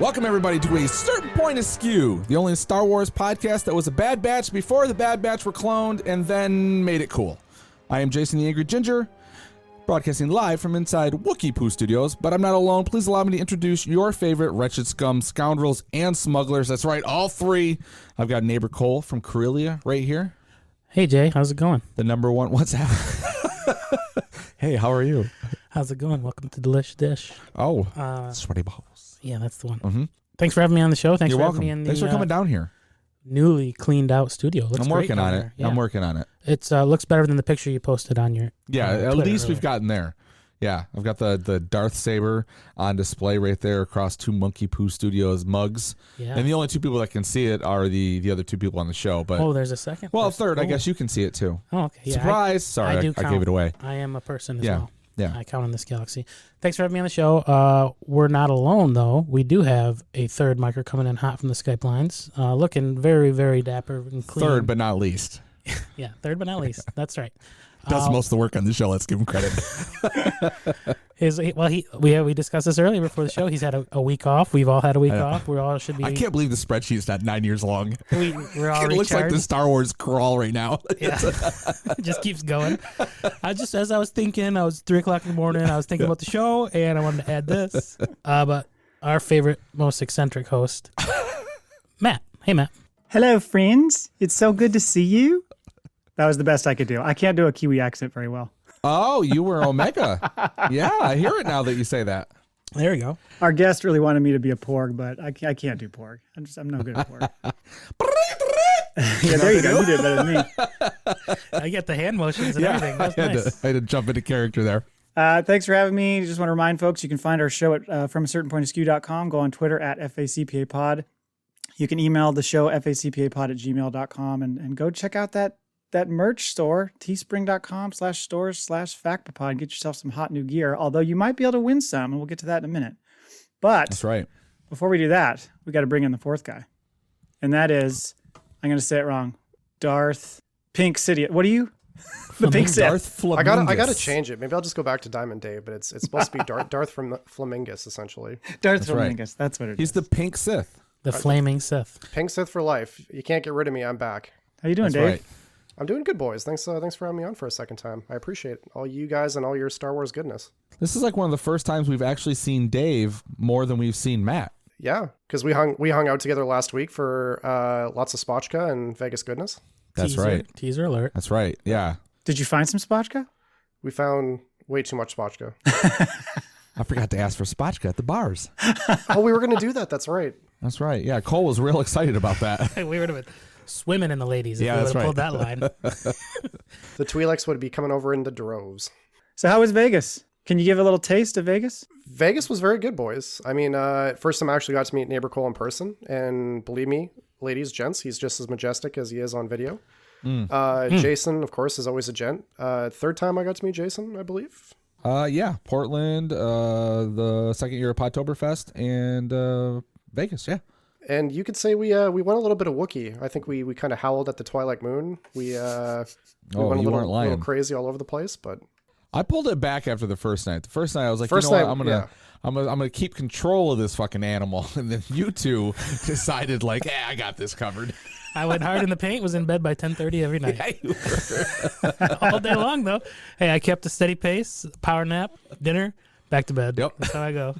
Welcome, everybody, to A Certain Point Askew, the only Star Wars podcast that was a Bad Batch before the Bad Batch were cloned and then made it cool. I am Jason the Angry Ginger, broadcasting live from inside Wookiee Poo Studios, but I'm not alone. Please allow me to introduce your favorite wretched scum, scoundrels, and smugglers. That's right, all three. I've got neighbor Cole from Corellia right here. Hey, Jay, how's it going? The number one. What's that? Hey, how are you? How's it going? Welcome to Delish Dish. Oh, sweaty balls. Yeah, that's the one. Mm-hmm. Thanks for having me on the show. Thanks You're for welcome. having me in the Thanks for coming down here. Newly cleaned out studio. Looks I'm great working on it. there. Yeah. I'm working on it. It looks better than the picture you posted on your at Twitter least earlier. we've gotten there. Yeah, I've got the Darth Saber on display right there across two Monkey Poo Studios mugs. Yeah. And the only two people that can see it are the other two people on the show. But Oh, there's a second? well, person. third, I Oh. guess you can see it too. Oh, okay. Yeah, Surprise! Sorry, I do I count. gave it away. I am a person as Yeah. well. Yeah. I count in this galaxy. Thanks for having me on the show. We're not alone, though. We do have a third micer coming in hot from the Skype lines, looking very, very dapper and clean. Third, but not least. Yeah, third but not least. That's right. Does most of the work on the show. Let's give him credit. We discussed this earlier before the show. He's had a week off. We've all had a week off. We all should be. I can't believe the spreadsheet's not 9 years long. We're all It looks like the Star Wars crawl right now. Yeah. It just keeps going. As I was thinking, I was 3:00 in the morning. I was thinking about the show, and I wanted to add this. But our favorite, most eccentric host, Matt. Hey, Matt. Hello, friends. It's so good to see you. That was the best I could do. I can't do a Kiwi accent very well. Oh, you were Omega. Yeah, I hear it now that you say that. There you go. Our guest really wanted me to be a porg, but I can't do porg. I'm no good at porg. Yeah, there you go. You did better than me. I get the hand motions and everything. That's nice. I had to jump into character there. Thanks for having me. Just want to remind folks you can find our show at FromACertainPointAskew.com. Go on Twitter at FACPAPod. You can email the show FACPAPod@gmail.com and go check out that merch store, teespring.com/stores/FactPapod. Get yourself some hot new gear, although you might be able to win some, and we'll get to that in a minute. But That's right. before we do that, we got to bring in the fourth guy. And that is, I'm going to say it wrong, Darth Pink City. What are you? The Pink City. Darth Flamingueis. I gotta change it. Maybe I'll just go back to Diamond Dave, but it's supposed to be Darth from Flamingueis, essentially. Darth That's right. Flamingueis. That's what it is. He's the Pink Sith. The Flaming Sith. Pink Sith for life. You can't get rid of me. I'm back. How you doing, That's Dave? right. I'm doing good, boys. Thanks for having me on for a second time. I appreciate all you guys and all your Star Wars goodness. This is like one of the first times we've actually seen Dave more than we've seen Matt. Yeah, because we hung out together last week for lots of spotchka and Vegas goodness. That's Teaser. right. Teaser alert. That's right. Yeah. Did you find some spotchka? We found way too much spotchka. I forgot to ask for spotchka at the bars. Oh, we were going to do that. That's right. That's right. Yeah. Cole was real excited about that. We would have been swimming in the ladies if Yeah, we would that's have pulled right. that line. The Twi'leks would be coming over in the droves. So how was Vegas? Can you give a little taste of Vegas? Vegas was very good, boys. I mean, first time I actually got to meet neighbor Cole in person, and believe me, ladies, gents, he's just as majestic as he is on video. Jason, of course, is always a gent. Third time I got to meet Jason, I believe. Yeah. Portland, the second year of Podtoberfest, and Vegas. Yeah. And you could say we went a little bit of Wookiee. I think we kind of howled at the Twilight Moon. We went a you weren't lying. little crazy all over the place, but I pulled it back after the first night. The first night I was like, First you know night, what? I'm gonna keep control of this fucking animal. And then you two decided like, I got this covered. I went hard in the paint, was in bed by 10:30 every night. Yeah, you were. All day long, though. Hey, I kept a steady pace, power nap, dinner, back to bed. Yep. That's how I go.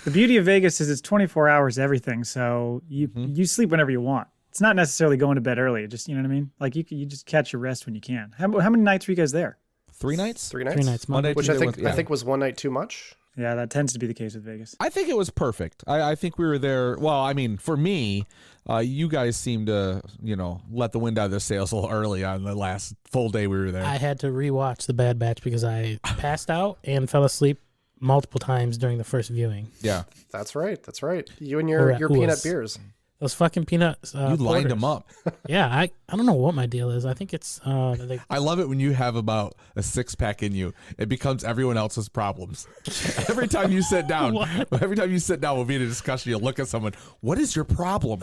The beauty of Vegas is it's 24 hours everything, so you sleep whenever you want. It's not necessarily going to bed early. Just, you know what I mean? Like you just catch your rest when you can. How many nights were you guys there? 3 nights? 3 nights. 3 nights, Monday. Which Tuesday, I think was one night too much. Yeah, that tends to be the case with Vegas. I think it was perfect. I think we were there. Well, I mean, for me, you guys seemed to, let the wind out of their sails a little early on the last full day we were there. I had to rewatch The Bad Batch because I passed out and fell asleep multiple times during the first viewing. Yeah. That's right. That's right. You and your peanut beers. Those fucking peanuts. You lined them up. Yeah, I don't know what my deal is. I think it's. I love it when you have about a 6-pack in you. It becomes everyone else's problems. Every time you sit down, we'll be in a discussion. You'll look at someone. What is your problem?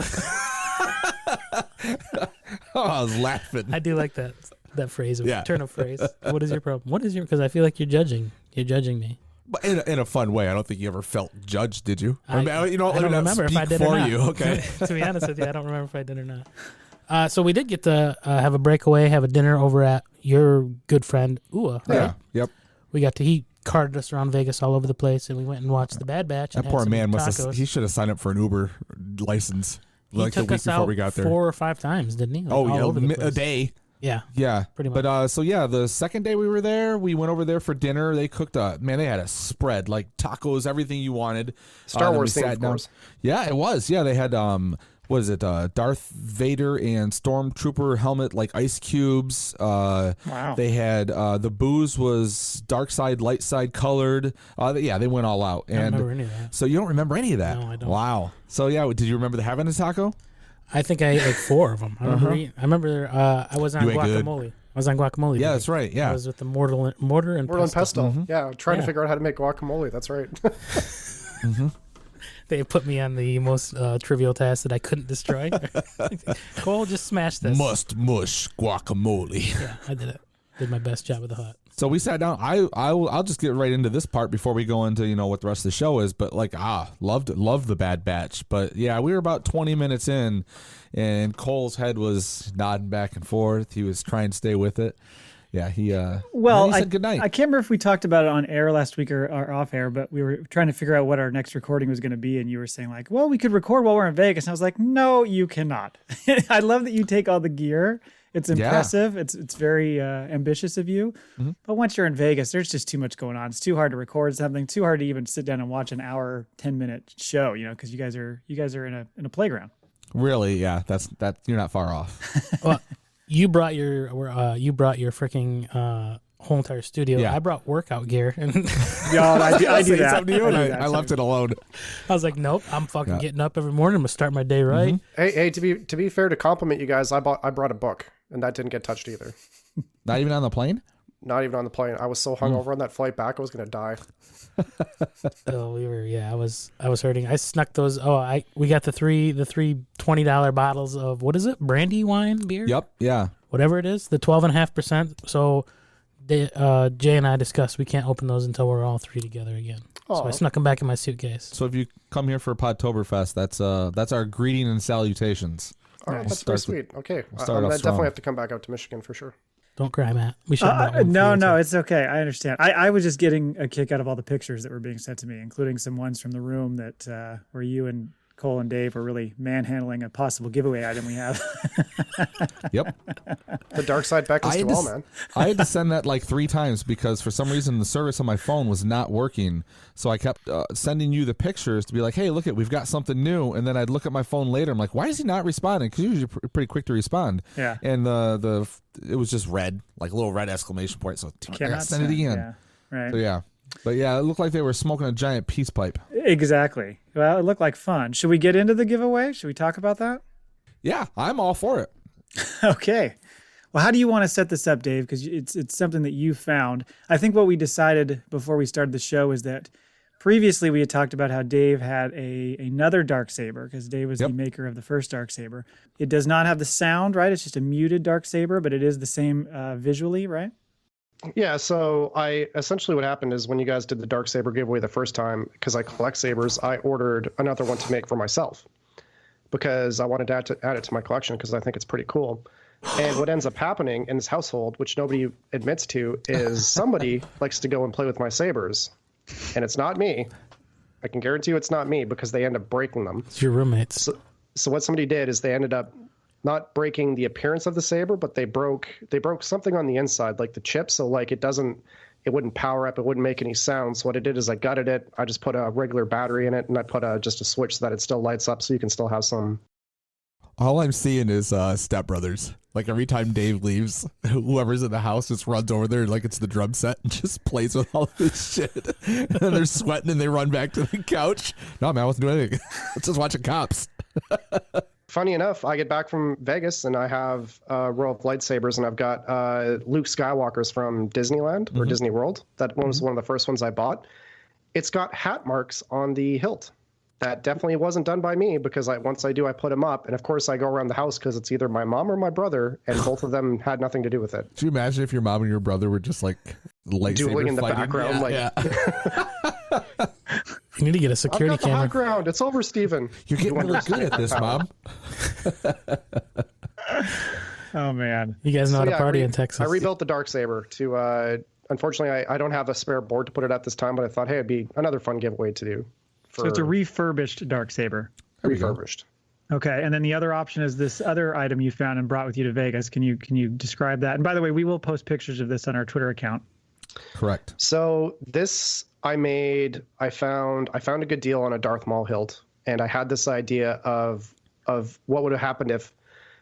I was laughing. I do like that phrase. Yeah. Turn of phrase. What is your problem? What is your? Because I feel like you're judging. You're judging me. But in a fun way. I don't think you ever felt judged, did you? I don't remember if I did or not. You, okay? To be honest with you, I don't remember if I did or not. So we did get to have a breakaway, have a dinner over at your good friend Ua. Right? Yeah. Yep. He carted us around Vegas all over the place, and we went and watched the Bad Batch. And That poor man tacos. he should have signed up for an Uber license He like the took week us before out we got there. 4 or 5 times, didn't he? Like, all over the a place. day. Yeah. Yeah, Pretty much. But the second day we were there, we went over there for dinner. They cooked they had a spread, like tacos, everything you wanted. Star Wars then we theme, sat of down. course. Yeah, it was. Yeah, they had what is it? Darth Vader and Stormtrooper helmet, like ice cubes. Wow. They had the booze was dark side, light side colored. They went all out. I don't remember any of that. So you don't remember any of that? No, I don't. Wow. So yeah, did you remember having a taco? I think I ate like 4 of them. I remember I was on You ate good. guacamole. I was on guacamole. Yeah, day. that's right. Yeah. I was with the mortar and Mortal and pesto. pesto. Yeah, trying to Yeah. figure out how to make guacamole. That's right. They put me on the most trivial task that I couldn't destroy. Cole, just smash this. Must mush guacamole. Yeah, I did it. Did my best job with the hut. So we sat down. I'll just get right into this part before we go into what the rest of the show is. But loved the Bad Batch. But yeah, we were about 20 minutes in, and Cole's head was nodding back and forth. He was trying to stay with it. Yeah, he said good night. I can't remember if we talked about it on air last week or off air, but we were trying to figure out what our next recording was going to be, and you were saying like, well, we could record while we're in Vegas. And I was like, no, you cannot. I love that you take all the gear. It's impressive. Yeah. It's very ambitious of you. Mm-hmm. But once you're in Vegas, there's just too much going on. It's too hard to record something, too hard to even sit down and watch an hour, 10-minute show, because you guys are in a playground. Really? Yeah, that's you're not far off. Well, you brought your freaking whole entire studio. Yeah. I brought workout gear. And I do that. I left it alone. I was like, nope, I'm fucking getting up every morning. I'm gonna start my day right. Mm-hmm. Hey, to be fair, to compliment you guys, I brought a book, and that didn't get touched either. Not even on the plane? Not even on the plane. I was so hungover on that flight back, I was gonna die. Oh, I was hurting. I snuck those. We got the three $20 bottles of, what is it? Brandy wine beer? Yep. Yeah. Whatever it is, the 12.5%. So Jay and I discussed we can't open those until we're all 3 together again. So I snuck them back in my suitcase. So if you come here for Podtoberfest, that's our greeting and salutations. All right, that's very sweet. Okay, I definitely have to come back out to Michigan for sure. Don't cry, Matt. We should. No, it's okay. I understand. I was just getting a kick out of all the pictures that were being sent to me, including some ones from the room that where you and Cole and Dave were really manhandling a possible giveaway item we have. Yep. The dark side beckons to all, man. I had to send that like 3 times because for some reason the service on my phone was not working. So I kept sending you the pictures to be like, hey, look we've got something new. And then I'd look at my phone later. I'm like, why is he not responding? Because usually you're pretty quick to respond. Yeah. And it was just red, like a little red exclamation point. So I gotta send it again. Yeah. Right. So yeah. But yeah, it looked like they were smoking a giant peace pipe. Exactly. Well, it looked like fun. Should we get into the giveaway? Should we talk about that? Yeah, I'm all for it. Okay. Well, how do you want to set this up, Dave? Because it's something that you found. I think what we decided before we started the show is that previously we had talked about how Dave had another Darksaber, because Dave was the maker of the first Darksaber. It does not have the sound, right? It's just a muted Darksaber, but it is the same visually, right? Yeah, so essentially what happened is when you guys did the Darksaber giveaway the first time, because I collect sabers, I ordered another one to make for myself because I wanted to add it to my collection because I think it's pretty cool. And what ends up happening in this household, which nobody admits to, is somebody likes to go and play with my sabers, and it's not me. I can guarantee you it's not me because they end up breaking them. It's your roommates. So what somebody did is they ended up not breaking the appearance of the saber, but they broke something on the inside, like the chip. So like it wouldn't power up. It wouldn't make any sound. So what I did is I gutted it. I just put a regular battery in it, and I put just a switch so that it still lights up, so you can still have some. All I'm seeing is Step Brothers. Like every time Dave leaves, whoever's in the house just runs over there like it's the drum set and just plays with all this shit. And then they're sweating and they run back to the couch. No, man, I wasn't doing anything. Let's just watching Cops. Funny enough, I get back from Vegas and I have a row of lightsabers, and I've got Luke Skywalker's from Disneyland or Disney World. That one was one of the first ones I bought. It's got hat marks on the hilt. That definitely wasn't done by me because once I do, I put them up. And of course, I go around the house because it's either my mom or my brother, and both of them had nothing to do with it. Could you imagine if your mom and your brother were just like lightsaber dueling in the fighting? background? Yeah. You need to get a I've security got the high camera. ground. It's over, Steven. You're getting really good at this, Mom. Oh man. You guys know how to yeah, party in Texas. I rebuilt the Darksaber to. Unfortunately, I don't have a spare board to put it at this time, but I thought, hey, it'd be another fun giveaway to do. So it's a refurbished Darksaber. refurbished. Okay, and then the other option is this other item you found and brought with you to Vegas. Can you describe that? And by the way, we will post pictures of this on our Twitter account. Correct. So this I found a good deal on a Darth Maul hilt, and I had this idea of what would have happened if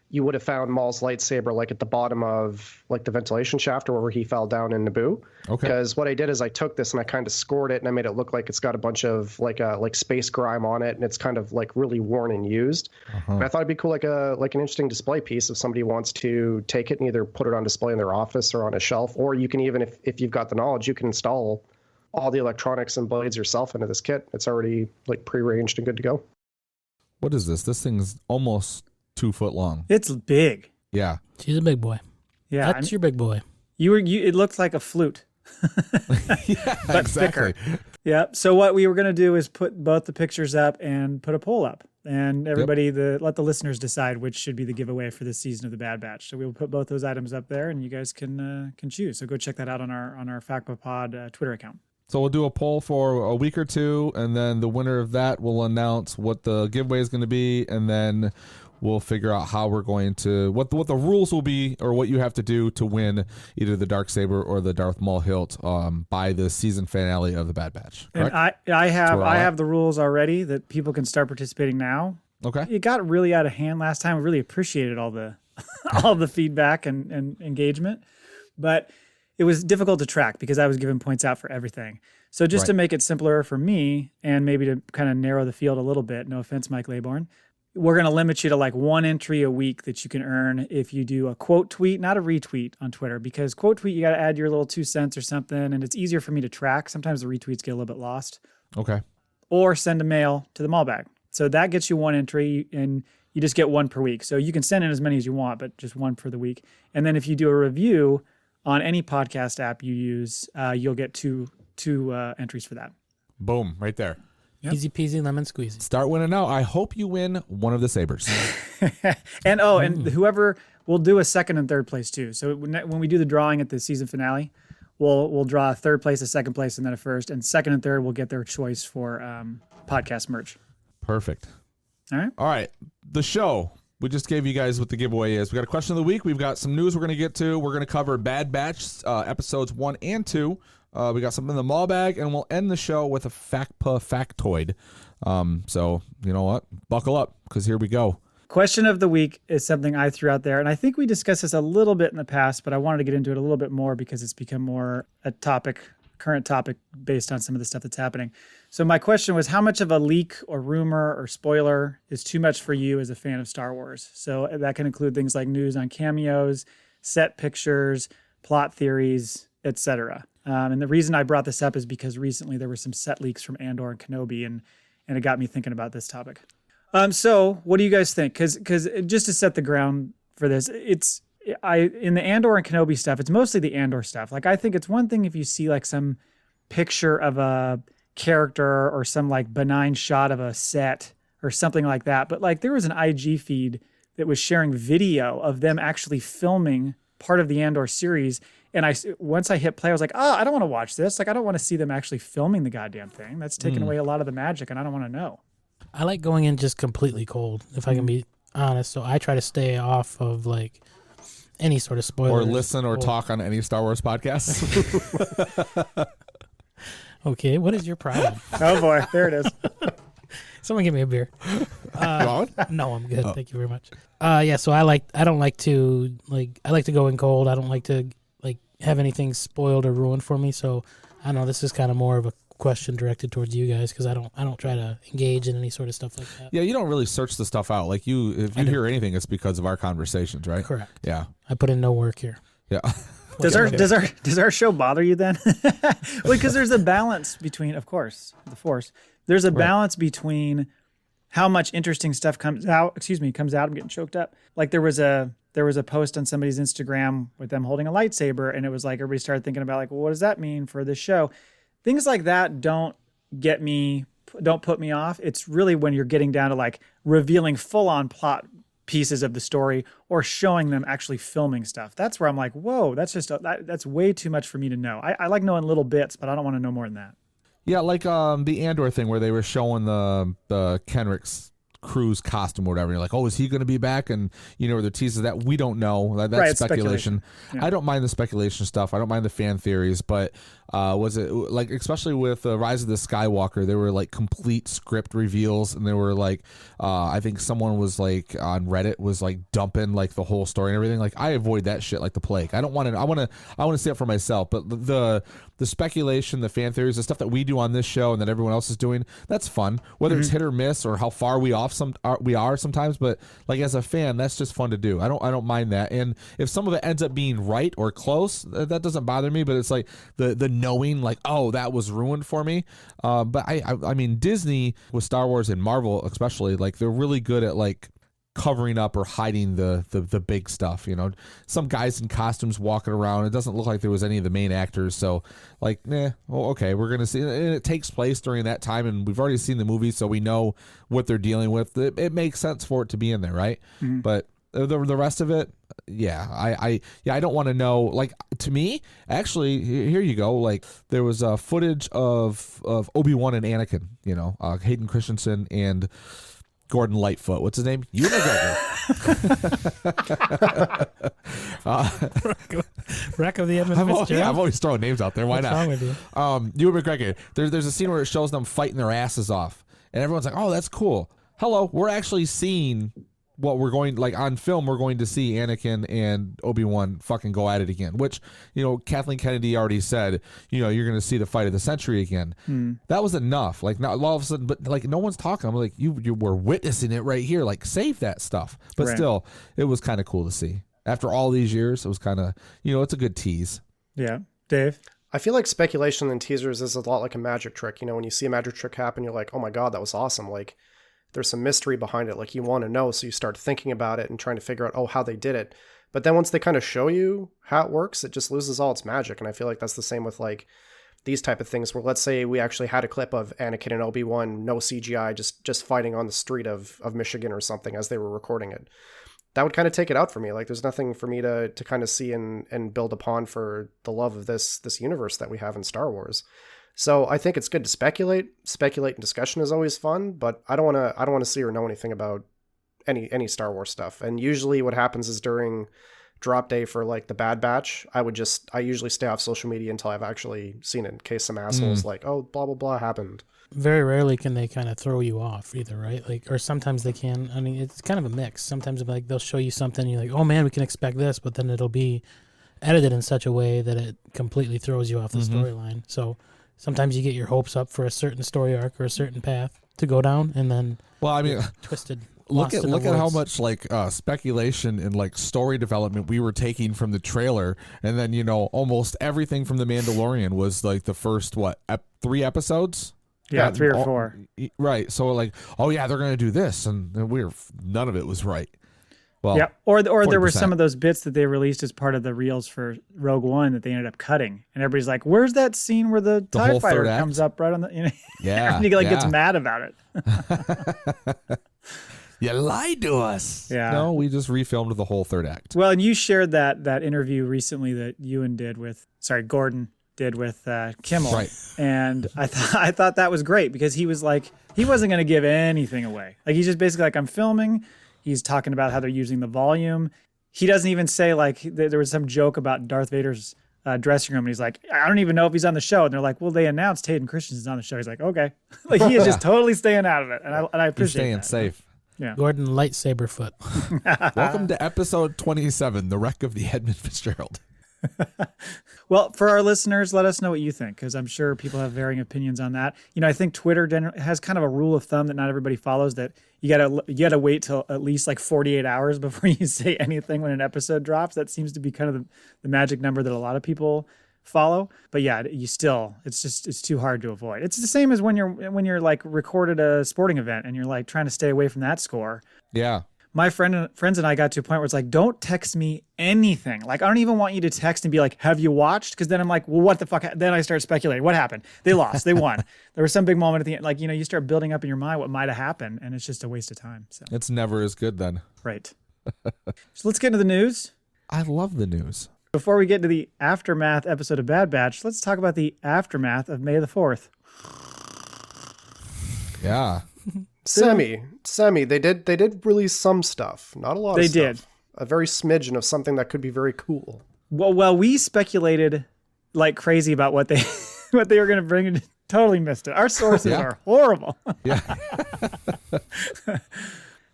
you would have found Maul's lightsaber like at the bottom of like the ventilation shaft or where he fell down in Naboo. Okay. Because what I did is I took this and I kind of scored it and I made it look like it's got a bunch of like space grime on it and it's kind of like really worn and used. And I thought it'd be cool like an interesting display piece if somebody wants to take it and either put it on display in their office or on a shelf, or you can even if you've got the knowledge, you can install all the electronics and blades yourself into this kit. It's already like pre-arranged and good to go. What is this? This thing's almost 2 foot long. It's big. Yeah. She's a big boy. Yeah, That's your big boy. it looked like a flute. Yeah, But exactly. thicker. Yeah. So what we were going to do is put both the pictures up and put a poll up, and everybody let the listeners decide which should be the giveaway for this season of the Bad Batch. So we will put both those items up there, and you guys can choose. So go check that out on our FACPA Pod Twitter account. So we'll do a poll for a week or two, and then the winner of that will announce what the giveaway is going to be, and then we'll figure out how we're going to what the rules will be, or what you have to do to win either the Darksaber or the Darth Maul hilt by the season finale of the Bad Batch. And Correct? I have the rules already that people can start participating now. Okay. It got really out of hand last time. I really appreciated all the all the feedback and engagement, but it was difficult to track because I was giving points out for everything. So just to make it simpler for me and maybe to kind of narrow the field a little bit, no offense, Mike Laybourne, we're going to limit you to like one entry a week that you can earn if you do a quote tweet, not a retweet on Twitter, because quote tweet, you got to add your little 2 cents or something, and it's easier for me to track. Sometimes the retweets get a little bit lost. Okay. Or send a mail to the Maul Bag. So that gets you one entry, and you just get one per week. So you can send in as many as you want, but just one for the week. And then if you do a review on any podcast app you use, you'll get two entries for that. Boom. Right there. Yep. Easy peasy lemon squeezy. Start winning now. I hope you win one of the sabers. And whoever, we'll do a second and third place too. So when we do the drawing at the season finale, we'll draw a third place, a second place, and then a first. And second and third will get their choice for podcast merch. Perfect. All right. All right. The show. We just gave you guys what the giveaway is. We got a question of the week. We've got some news we're going to get to. We're going to cover Bad Batch episodes 1 and 2. We got something in the Maul Bag, and we'll end the show with a FACPA factoid. So, you know what? Buckle up, because here we go. Question of the week is something I threw out there, and I think we discussed this a little bit in the past, but I wanted to get into it a little bit more because it's become more a current topic based on some of the stuff that's happening. So my question was, how much of a leak or rumor or spoiler is too much for you as a fan of Star Wars? So that can include things like news on cameos, set pictures, plot theories, etc. And the reason I brought this up is because recently there were some set leaks from Andor and Kenobi, and it got me thinking about this topic. So what do you guys think? Because just to set the ground for this, in the Andor and Kenobi stuff, it's mostly the Andor stuff. Like, I think it's one thing if you see like some picture of a character or some like benign shot of a set or something like that. But like there was an IG feed that was sharing video of them actually filming part of the Andor series. And once I hit play, I was like, I don't want to watch this. Like, I don't want to see them actually filming the goddamn thing. That's taking away a lot of the magic, and I don't want to know. I like going in just completely cold, if I can be honest. So I try to stay off of like any sort of spoilers. Or listen or talk on any Star Wars podcast. Okay, what is your problem? Oh boy, there it is. Someone give me a beer. Going? No, I'm good. Thank you very much. Yeah, so I don't like to go in cold. I don't like to have anything spoiled or ruined for me. So I don't know, this is kind of more of a question directed towards you guys, because I don't try to engage in any sort of stuff like that. Yeah, you don't really search the stuff out. Like if you hear anything, it's because of our conversations, right? Correct. Yeah. I put in no work here. Yeah. Does our show bother you then? Well, because there's a balance between, of course, the Force. There's a balance between how much interesting stuff comes out. I'm getting choked up. Like there was a post on somebody's Instagram with them holding a lightsaber, and it was like everybody started thinking about like, well, what does that mean for this show? Things like that don't get me, don't put me off. It's really when you're getting down to like revealing full on plot pieces of the story or showing them actually filming stuff. That's where I'm like, whoa, that's just, that's way too much for me to know. I like knowing little bits, but I don't want to know more than that. Yeah, like the Andor thing where they were showing the Kenrick's crew's costume or whatever. You're like, oh, is he going to be back? And the teases that we don't know. That's right, speculation. Yeah. I don't mind the speculation stuff. I don't mind the fan theories, but was it like, especially with Rise of the Skywalker, there were like complete script reveals, and there were like, I think someone was like on Reddit was like dumping like the whole story and everything. Like I avoid that shit like the plague. I don't want to. I want to see it for myself. But the speculation, the fan theories, the stuff that we do on this show and that everyone else is doing, that's fun. Whether it's hit or miss or how far we are sometimes, but like as a fan, that's just fun to do. I don't mind that. And if some of it ends up being right or close, that doesn't bother me. But it's like the knowing, like, oh, that was ruined for me. But I mean, Disney with Star Wars and Marvel especially, like they're really good at like covering up or hiding the big stuff. Some guys in costumes walking around. It doesn't look like there was any of the main actors. So like, well, okay, we're gonna see. And it takes place during that time, and we've already seen the movie, so we know what they're dealing with. It makes sense for it to be in there, right? Mm-hmm. But the rest of it, yeah, I don't want to know. Like, to me, actually, here you go. Like, there was footage of Obi-Wan and Anakin. Hayden Christensen and Gordon Lightfoot. What's his name? Ewan McGregor. Wreck of the Edmund Fitzgerald. Yeah, I'm always throwing names out there. Why What's not? wrong with you? Ewan McGregor. There's a scene where it shows them fighting their asses off, and everyone's like, "Oh, that's cool." Hello, we're actually seeing what we're going, like on film, we're going to see Anakin and Obi-Wan fucking go at it again, which, Kathleen Kennedy already said, you're going to see the fight of the century again. That was enough. Like, not all of a sudden, but like no one's talking. I'm like, you were witnessing it right here. Like, save that stuff. But still, it was kind of cool to see. After all these years, it was kind of, it's a good tease. Yeah. Dave? I feel like speculation in teasers is a lot like a magic trick. When you see a magic trick happen, you're like, oh my God, that was awesome. Like, there's some mystery behind it. Like, you want to know, so you start thinking about it and trying to figure out, how they did it. But then once they kind of show you how it works, it just loses all its magic. And I feel like that's the same with like these type of things where, let's say we actually had a clip of Anakin and Obi-Wan, no CGI, just fighting on the street of Michigan or something as they were recording it. That would kind of take it out for me. Like, there's nothing for me to kind of see and build upon for the love of this universe that we have in Star Wars. So I think it's good to speculate. Speculate and discussion is always fun, but I don't want to see or know anything about any Star Wars stuff. And usually what happens is during drop day for like the Bad Batch, I usually stay off social media until I've actually seen it, in case some asshole's like, oh, blah, blah, blah happened. Very rarely can they kind of throw you off either, right? Like, or sometimes they can. I mean, it's kind of a mix. Sometimes like they'll show you something, and you're like, oh man, we can expect this, but then it'll be edited in such a way that it completely throws you off the storyline. So sometimes you get your hopes up for a certain story arc or a certain path to go down, and then twisted. Look at how much like speculation and like story development we were taking from the trailer, and then almost everything from The Mandalorian was like the first 3 episodes. Yeah, 3 or 4. Right. So like, oh yeah, they're gonna do this, and none of it was right. Well, yeah, or there were some of those bits that they released as part of the reels for Rogue One that they ended up cutting, and everybody's like, "Where's that scene where the TIE fighter comes up right on the?" Yeah, everybody gets mad about it. You lied to us. Yeah, no, we just refilmed the whole 3rd act. Well, and you shared that interview recently that Gordon did with Kimmel, right? And I thought that was great because he was like, he wasn't going to give anything away. Like, he's just basically like, I'm filming. He's talking about how they're using the volume. He doesn't even say, like, there was some joke about Darth Vader's dressing room, and he's like, I don't even know if he's on the show. And they're like, well, they announced Hayden Christensen's on the show. He's like, okay. Like, he is just totally staying out of it. And I appreciate he's staying safe. Yeah. Gordon Lightsaber Foot. Welcome to episode 27, The Wreck of the Edmund Fitzgerald. Well, for our listeners, let us know what you think, because I'm sure people have varying opinions on that. I think Twitter has kind of a rule of thumb that not everybody follows, that you gotta wait till at least like 48 hours before you say anything when an episode drops. That seems to be kind of the magic number that a lot of people follow. But yeah, it's too hard to avoid. It's the same as when you're like recorded a sporting event and you're like trying to stay away from that score. Yeah. my friends and I got to a point where it's like, don't text me anything. Like, I don't even want you to text and be like, have you watched? Because then I'm like, well, what the fuck? Then I start speculating. What happened? They lost. They won. There was some big moment at the end. Like, you start building up in your mind what might have happened, and it's just a waste of time. So It's never as good then. right. So let's get into the news. I love the news. Before we get to the aftermath episode of Bad Batch, let's talk about the aftermath of May the 4th. Yeah. Semi. They did release some stuff, not a lot. They of did. stuff. A very smidgen of something that could be very cool. Well, we speculated like crazy about what they what they were going to bring, and totally missed it. Our sources are horrible. Yeah.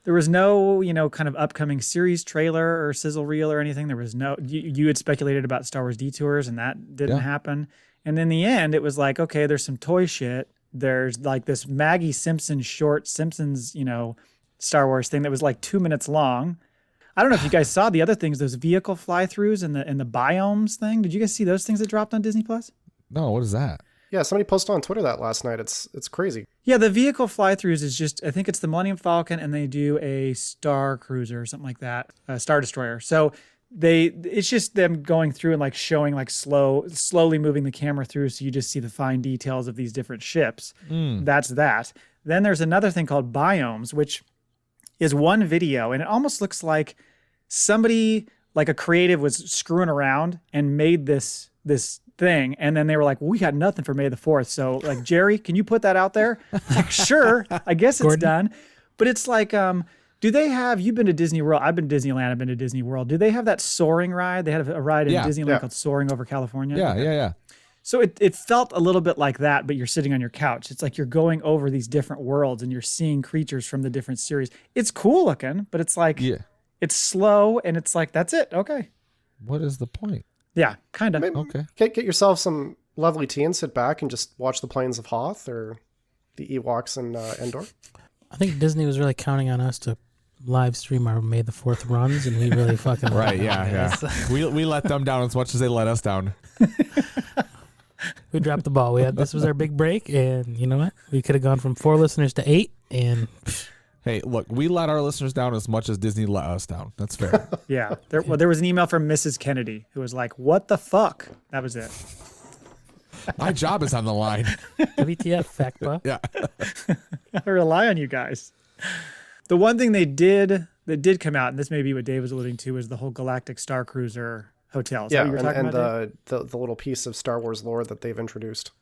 There was no, kind of upcoming series trailer or sizzle reel or anything. There was no. You had speculated about Star Wars Detours, and that didn't happen. And in the end, it was like, okay, there's some toy shit. There's like this Maggie Simpson short Simpsons, Star Wars thing that was like 2 minutes long. I don't know if you guys saw the other things, those vehicle fly-throughs and the biomes thing. Did you guys see those things that dropped on Disney Plus? No, what is that? Yeah, somebody posted on Twitter that last night. It's crazy. Yeah, the vehicle fly-throughs is just, I think it's the Millennium Falcon, and they do a Star Cruiser or something like that, a Star Destroyer. So it's just them going through and like showing like slowly moving the camera through, so you just see the fine details of these different ships. That's that. Then there's another thing called Biomes, which is one video, and it almost looks like somebody, like a creative, was screwing around and made this thing, and then they were like, well, we got nothing for May the 4th, so like, Jerry, can you put that out there? Like, sure, I guess it's done. But it's like, do they have, you've been to Disney World, I've been to Disneyland, I've been to Disney World, do they have that soaring ride? They had a ride in Disneyland called Soaring Over California. Yeah. So it felt a little bit like that, but you're sitting on your couch. It's like you're going over these different worlds and you're seeing creatures from the different series. It's cool looking, but it's like, it's slow, and it's like, that's it. Okay. What is the point? Yeah, kind of. Okay. Get yourself some lovely tea and sit back and just watch the Plains of Hoth or the Ewoks in Endor. I think Disney was really counting on us to live stream our May the 4th runs, and we really fucking Right, yeah. We let them down as much as they let us down. We dropped the ball. This was our big break, and you know what? We could have gone from 4 listeners to 8, and Hey, look, we let our listeners down as much as Disney let us down. That's fair. Yeah. There was an email from Mrs. Kennedy who was like, what the fuck? That was it. My job is on the line. WTF, FACPA. Yeah. I rely on you guys. The one thing that did come out, and this may be what Dave was alluding to, is the whole Galactic Star Cruiser hotel. Is that what you were talking about, the little piece of Star Wars lore that they've introduced.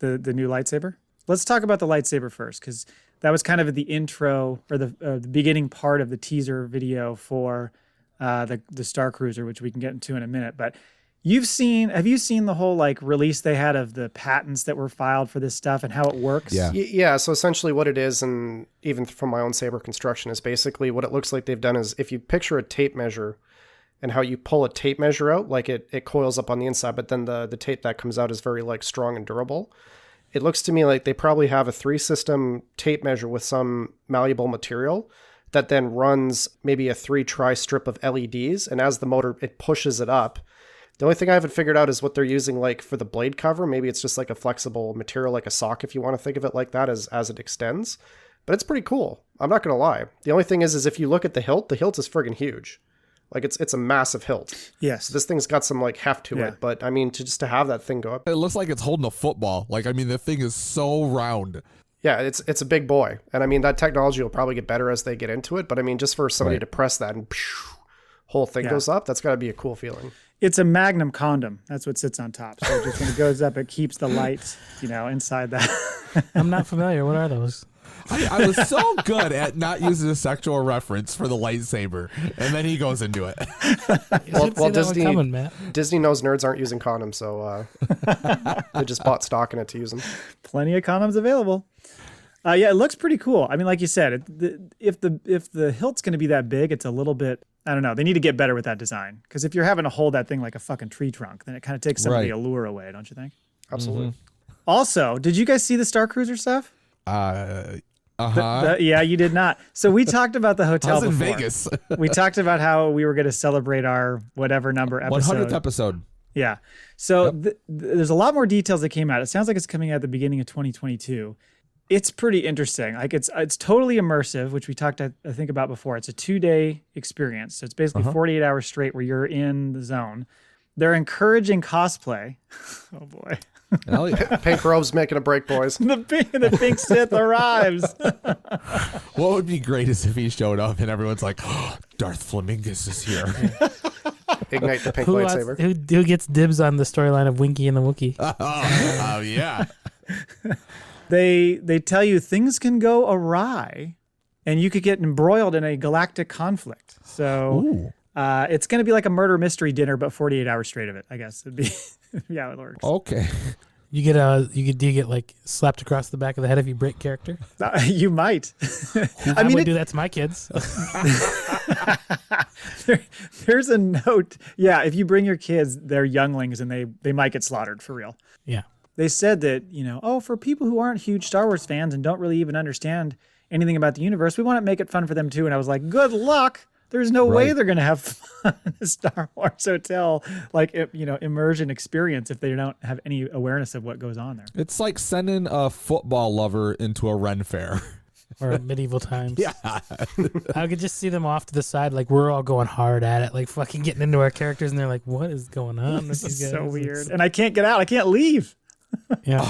The new lightsaber? Let's talk about the lightsaber first, because that was kind of the intro or the beginning part of the teaser video for the Star Cruiser, which we can get into in a minute. But have you seen the whole like release they had of the patents that were filed for this stuff and how it works? Yeah. Yeah. So essentially what it is, and even from my own saber construction, is basically what it looks like they've done is, if you picture a tape measure and how you pull a tape measure out, like it coils up on the inside, but then the tape that comes out is very like strong and durable. It looks to me like they probably have a 3-system tape measure with some malleable material that then runs maybe a 3-tri strip of LEDs. And as the motor, it pushes it up. The only thing I haven't figured out is what they're using like for the blade cover. Maybe it's just like a flexible material, like a sock, if you want to think of it like that, as it extends. But it's pretty cool. I'm not going to lie. The only thing is if you look at the hilt is friggin' huge. Like it's a massive hilt. Yes. So this thing's got some like heft to it, but I mean, to have that thing go up. It looks like it's holding a football. Like, I mean, the thing is so round. Yeah, it's a big boy. And I mean, that technology will probably get better as they get into it. But I mean, just for somebody to press that and whole thing goes up, that's got to be a cool feeling. It's a Magnum condom. That's what sits on top. So just when it goes up, it keeps the light, inside that. I'm not familiar. What are those? I was so good at not using a sexual reference for the lightsaber, and then he goes into it. Well, Disney coming, Matt. Disney knows nerds aren't using condoms, so they just bought stock in it to use them. Plenty of condoms available. Yeah, it looks pretty cool. I mean, like you said, if the hilt's going to be that big, it's a little bit, I don't know. They need to get better with that design, because if you're having to hold that thing like a fucking tree trunk, then it kind of takes some of the allure away, don't you think? Absolutely. Also, did you guys see the Star Cruiser stuff? Yeah, you did not. So we talked about the hotel I was in before. Vegas. We talked about how we were going to celebrate our whatever number episode. 100th episode. Yeah. So there's a lot more details that came out. It sounds like it's coming out at the beginning of 2022. It's pretty interesting. Like it's totally immersive, which we talked I think about before. It's a 2-day experience. So it's basically 48 hours straight where you're in the zone. They're encouraging cosplay. Oh boy. Hell yeah. Pink robe's making a break, boys. The pink Sith arrives. What would be great is if he showed up and everyone's like, oh, Darth Flamingueis is here. Ignite the pink Who lightsaber. gets dibs on the storyline of Winky and the Wookiee? Oh, yeah. They tell you things can go awry and you could get embroiled in a galactic conflict. So it's going to be like a murder mystery dinner, but 48 hours straight of it, I guess. It'd be how it works. Okay. Do you get like slapped across the back of the head if you break character? You might. I would do that to my kids. There's a note. Yeah, if you bring your kids, they're younglings and they might get slaughtered for real. Yeah. They said that, for people who aren't huge Star Wars fans and don't really even understand anything about the universe, we want to make it fun for them too. And I was like, good luck. There's no way they're going to have fun in a Star Wars hotel, immersion experience if they don't have any awareness of what goes on there. It's like sending a football lover into a Ren fair. Or medieval times. Yeah. I could just see them off to the side, like we're all going hard at it, like fucking getting into our characters, and they're like, what is going on with these guys? So weird. And I can't get out. I can't leave. Yeah.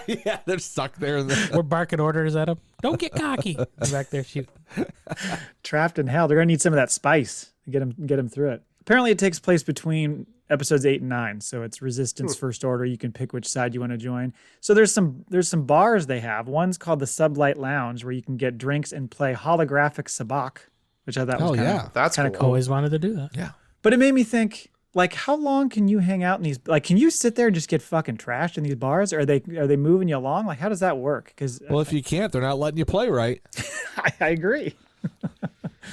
Yeah, they're stuck there. We're barking orders at them. Don't get cocky. They're back there shooting. Trapped in hell. They're going to need some of that spice to get them through it. Apparently it takes place between episodes 8 and 9. So it's Resistance, First Order. You can pick which side you want to join. So there's some bars they have. One's called the Sublight Lounge where you can get drinks and play holographic sabacc, which I thought was That's kind of cool. cool. Always wanted to do that. Yeah. But it made me think, like, how long can you hang out in these? Like, can you sit there and just get fucking trashed in these bars? Or are they moving you along? Like, how does that work? Because Well, if you can't, they're not letting you play right. I agree.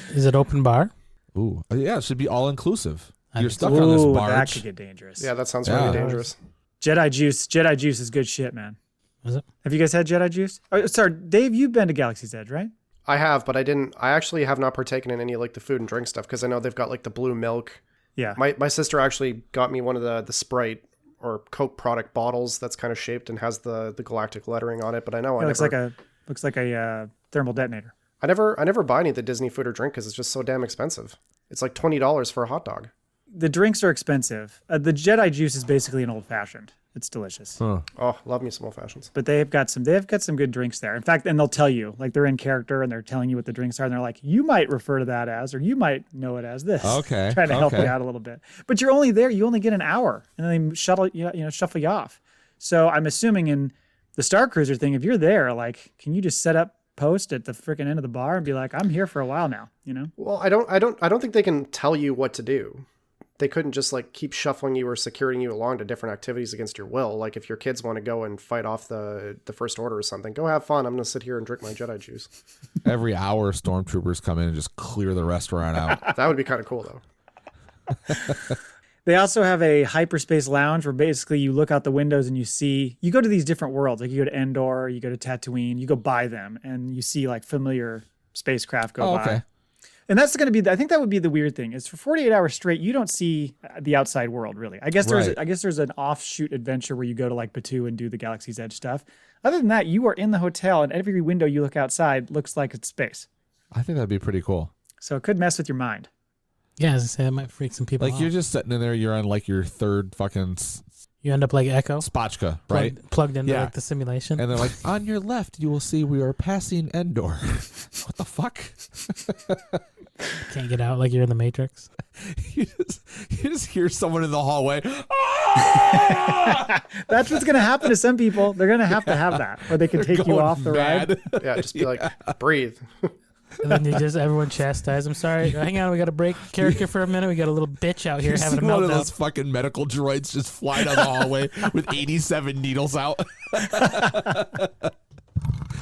Is it open bar? Ooh. Yeah, it should be all inclusive. You're think stuck on this Ooh, barge. that could get dangerous. Yeah, that sounds Yeah. really dangerous. Jedi juice is good shit, man. Is it? Have you guys had Jedi juice? Oh, sorry, Dave, you've been to Galaxy's Edge, right? I have, but I actually have not partaken in any like the food and drink stuff because I know they've got like the blue milk. Yeah. My sister actually got me one of the Sprite or Coke product bottles that's kind of shaped and has the galactic lettering on it. But I know It looks like a thermal detonator. I never buy any of the Disney food or drink because it's just so damn expensive. It's like $20 for a hot dog. The drinks are expensive. The Jedi juice is basically an old fashioned. It's delicious. Huh. Oh, love me some old fashions. But they've got some good drinks there. In fact, and they'll tell you, like they're in character and they're telling you what the drinks are, and they're like, you might refer to that as, or you might know it as this. Okay. Trying to help you out a little bit. But you're only there, you only get an hour, and then they shuffle you off. So I'm assuming in the Star Cruiser thing, if you're there, like, can you just set up post at the freaking end of the bar and be like, I'm here for a while now, Well, I don't think they can tell you what to do. They couldn't just like keep shuffling you or securing you along to different activities against your will. Like if your kids want to go and fight off the First Order or something, go have fun. I'm going to sit here and drink my Jedi juice. Every hour, stormtroopers come in and just clear the restaurant out. That would be kind of cool though. They also have a hyperspace lounge where basically you look out the windows and you go to these different worlds. Like you go to Endor, you go to Tatooine, you go by them and you see like familiar spacecraft go by. Okay. And that's going to be, I think that would be the weird thing is for 48 hours straight, you don't see the outside world really. I guess there's an offshoot adventure where you go to like Batuu and do the Galaxy's Edge stuff. Other than that, you are in the hotel and every window you look outside looks like it's space. I think that'd be pretty cool. So it could mess with your mind. Yeah, as I say, that might freak some people Like out. you're just sitting in there, you're on like your third fucking You end up like Echo, spotchka, right? plugged into Yeah. like the simulation. And they're like, on your left, you will see we are passing Endor. What the fuck? Can't get out like you're in the Matrix. You just hear someone in the hallway. That's what's going to happen to some people. They're going to have that, or they can take you Going off the ride. mad. Yeah, just be like, breathe. And then everyone chastise. I'm sorry. Hang on, we got to break character for a minute. We got a little bitch out here You having a see one of those meltdown. fucking medical droids just fly down the hallway with 87 needles out.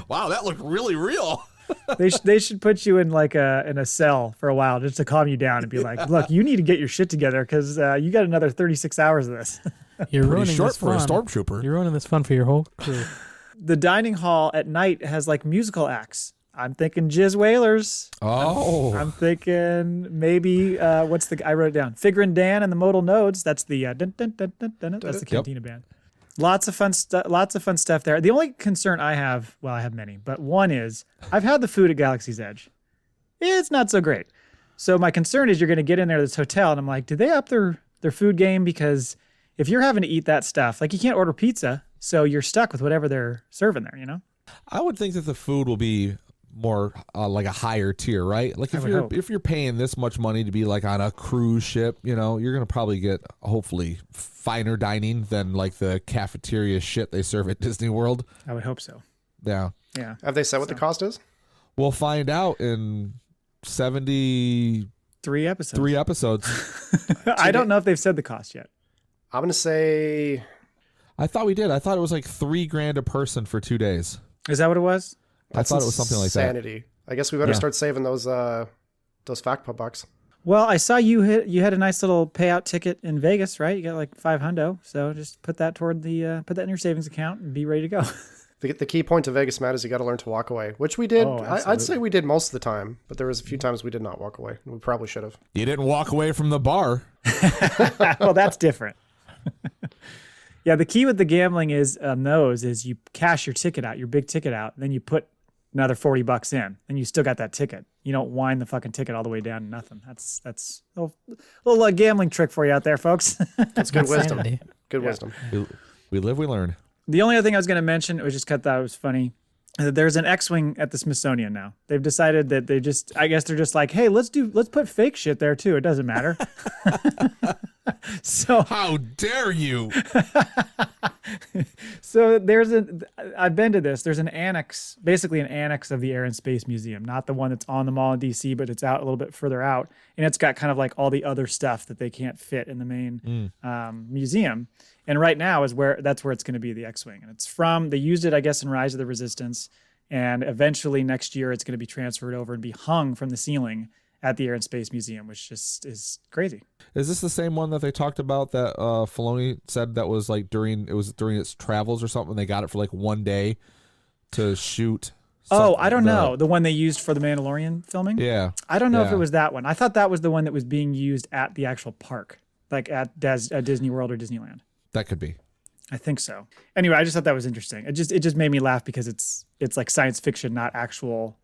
Wow, that looked really real. They should put you in like in a cell for a while just to calm you down and be like, look, you need to get your shit together because you got another 36 hours of this. You're Pretty ruining short this for a fun. stormtrooper. You're ruining this fun for your whole crew. The dining hall at night has like musical acts. I'm thinking Jizz Whalers. Oh. I'm thinking maybe I wrote it down. Figure and Dan and the Modal Nodes. That's the dun, dun, dun, dun, dun, dun. That's the Cantina band. Lots of fun stuff there. The only concern I have, well, I have many, but one is I've had the food at Galaxy's Edge. It's not so great. So my concern is you're going to get in there to this hotel, and I'm like, do they up their food game? Because if you're having to eat that stuff, like you can't order pizza, so you're stuck with whatever they're serving there, you know? I would think that the food will be more like a higher tier, right? Like if you're paying this much money to be like on a cruise ship, you know, you're gonna probably get hopefully finer dining than like the cafeteria shit they serve at Disney World. I would hope so. Yeah. Have they said what the cost is? We'll find out in 73 episodes. I don't know if they've said the cost yet. I'm gonna say. I thought we did. I thought it was like $3,000 a person for 2 days. Is that what it was? I thought it was something like that. Insanity. I guess we better start saving those fact bucks. Well, I saw you had a nice little payout ticket in Vegas, right? You got like $500, so just put that toward put that in your savings account and be ready to go. The key point to Vegas, Matt, is you got to learn to walk away, which we did. Oh, I'd say we did most of the time, but there was a few times we did not walk away. We probably should have. You didn't walk away from the bar. Well, that's different. Yeah, the key with the gambling is you cash your ticket out, your big ticket out, and then you put another $40 in, and you still got that ticket. You don't wind the fucking ticket all the way down to nothing. That's a little gambling trick for you out there, folks. That's good wisdom. Insanity. Good wisdom. We live, we learn. The only other thing I was going to mention, was just thought it was funny, that there's an X-Wing at the Smithsonian now. They've decided that I guess they're just like, hey, let's put fake shit there too. It doesn't matter. So how dare you? So I've been to this. There's an annex, basically an annex of the Air and Space Museum, not the one that's on the mall in DC, but it's out a little bit further out, and it's got kind of like all the other stuff that they can't fit in the main museum. And right now that's where it's going to be, the X-Wing, and they used it, I guess, in Rise of the Resistance, and eventually next year it's going to be transferred over and be hung from the ceiling at the Air and Space Museum, which just is crazy. Is this the same one that they talked about that Filoni said that was like during its travels or something? They got it for like 1 day to shoot. Oh, I don't know. The one they used for the Mandalorian filming? Yeah. I don't know if it was that one. I thought that was the one that was being used at the actual park, like at Disney World or Disneyland. That could be. I think so. Anyway, I just thought that was interesting. It just made me laugh because it's like science fiction, not actual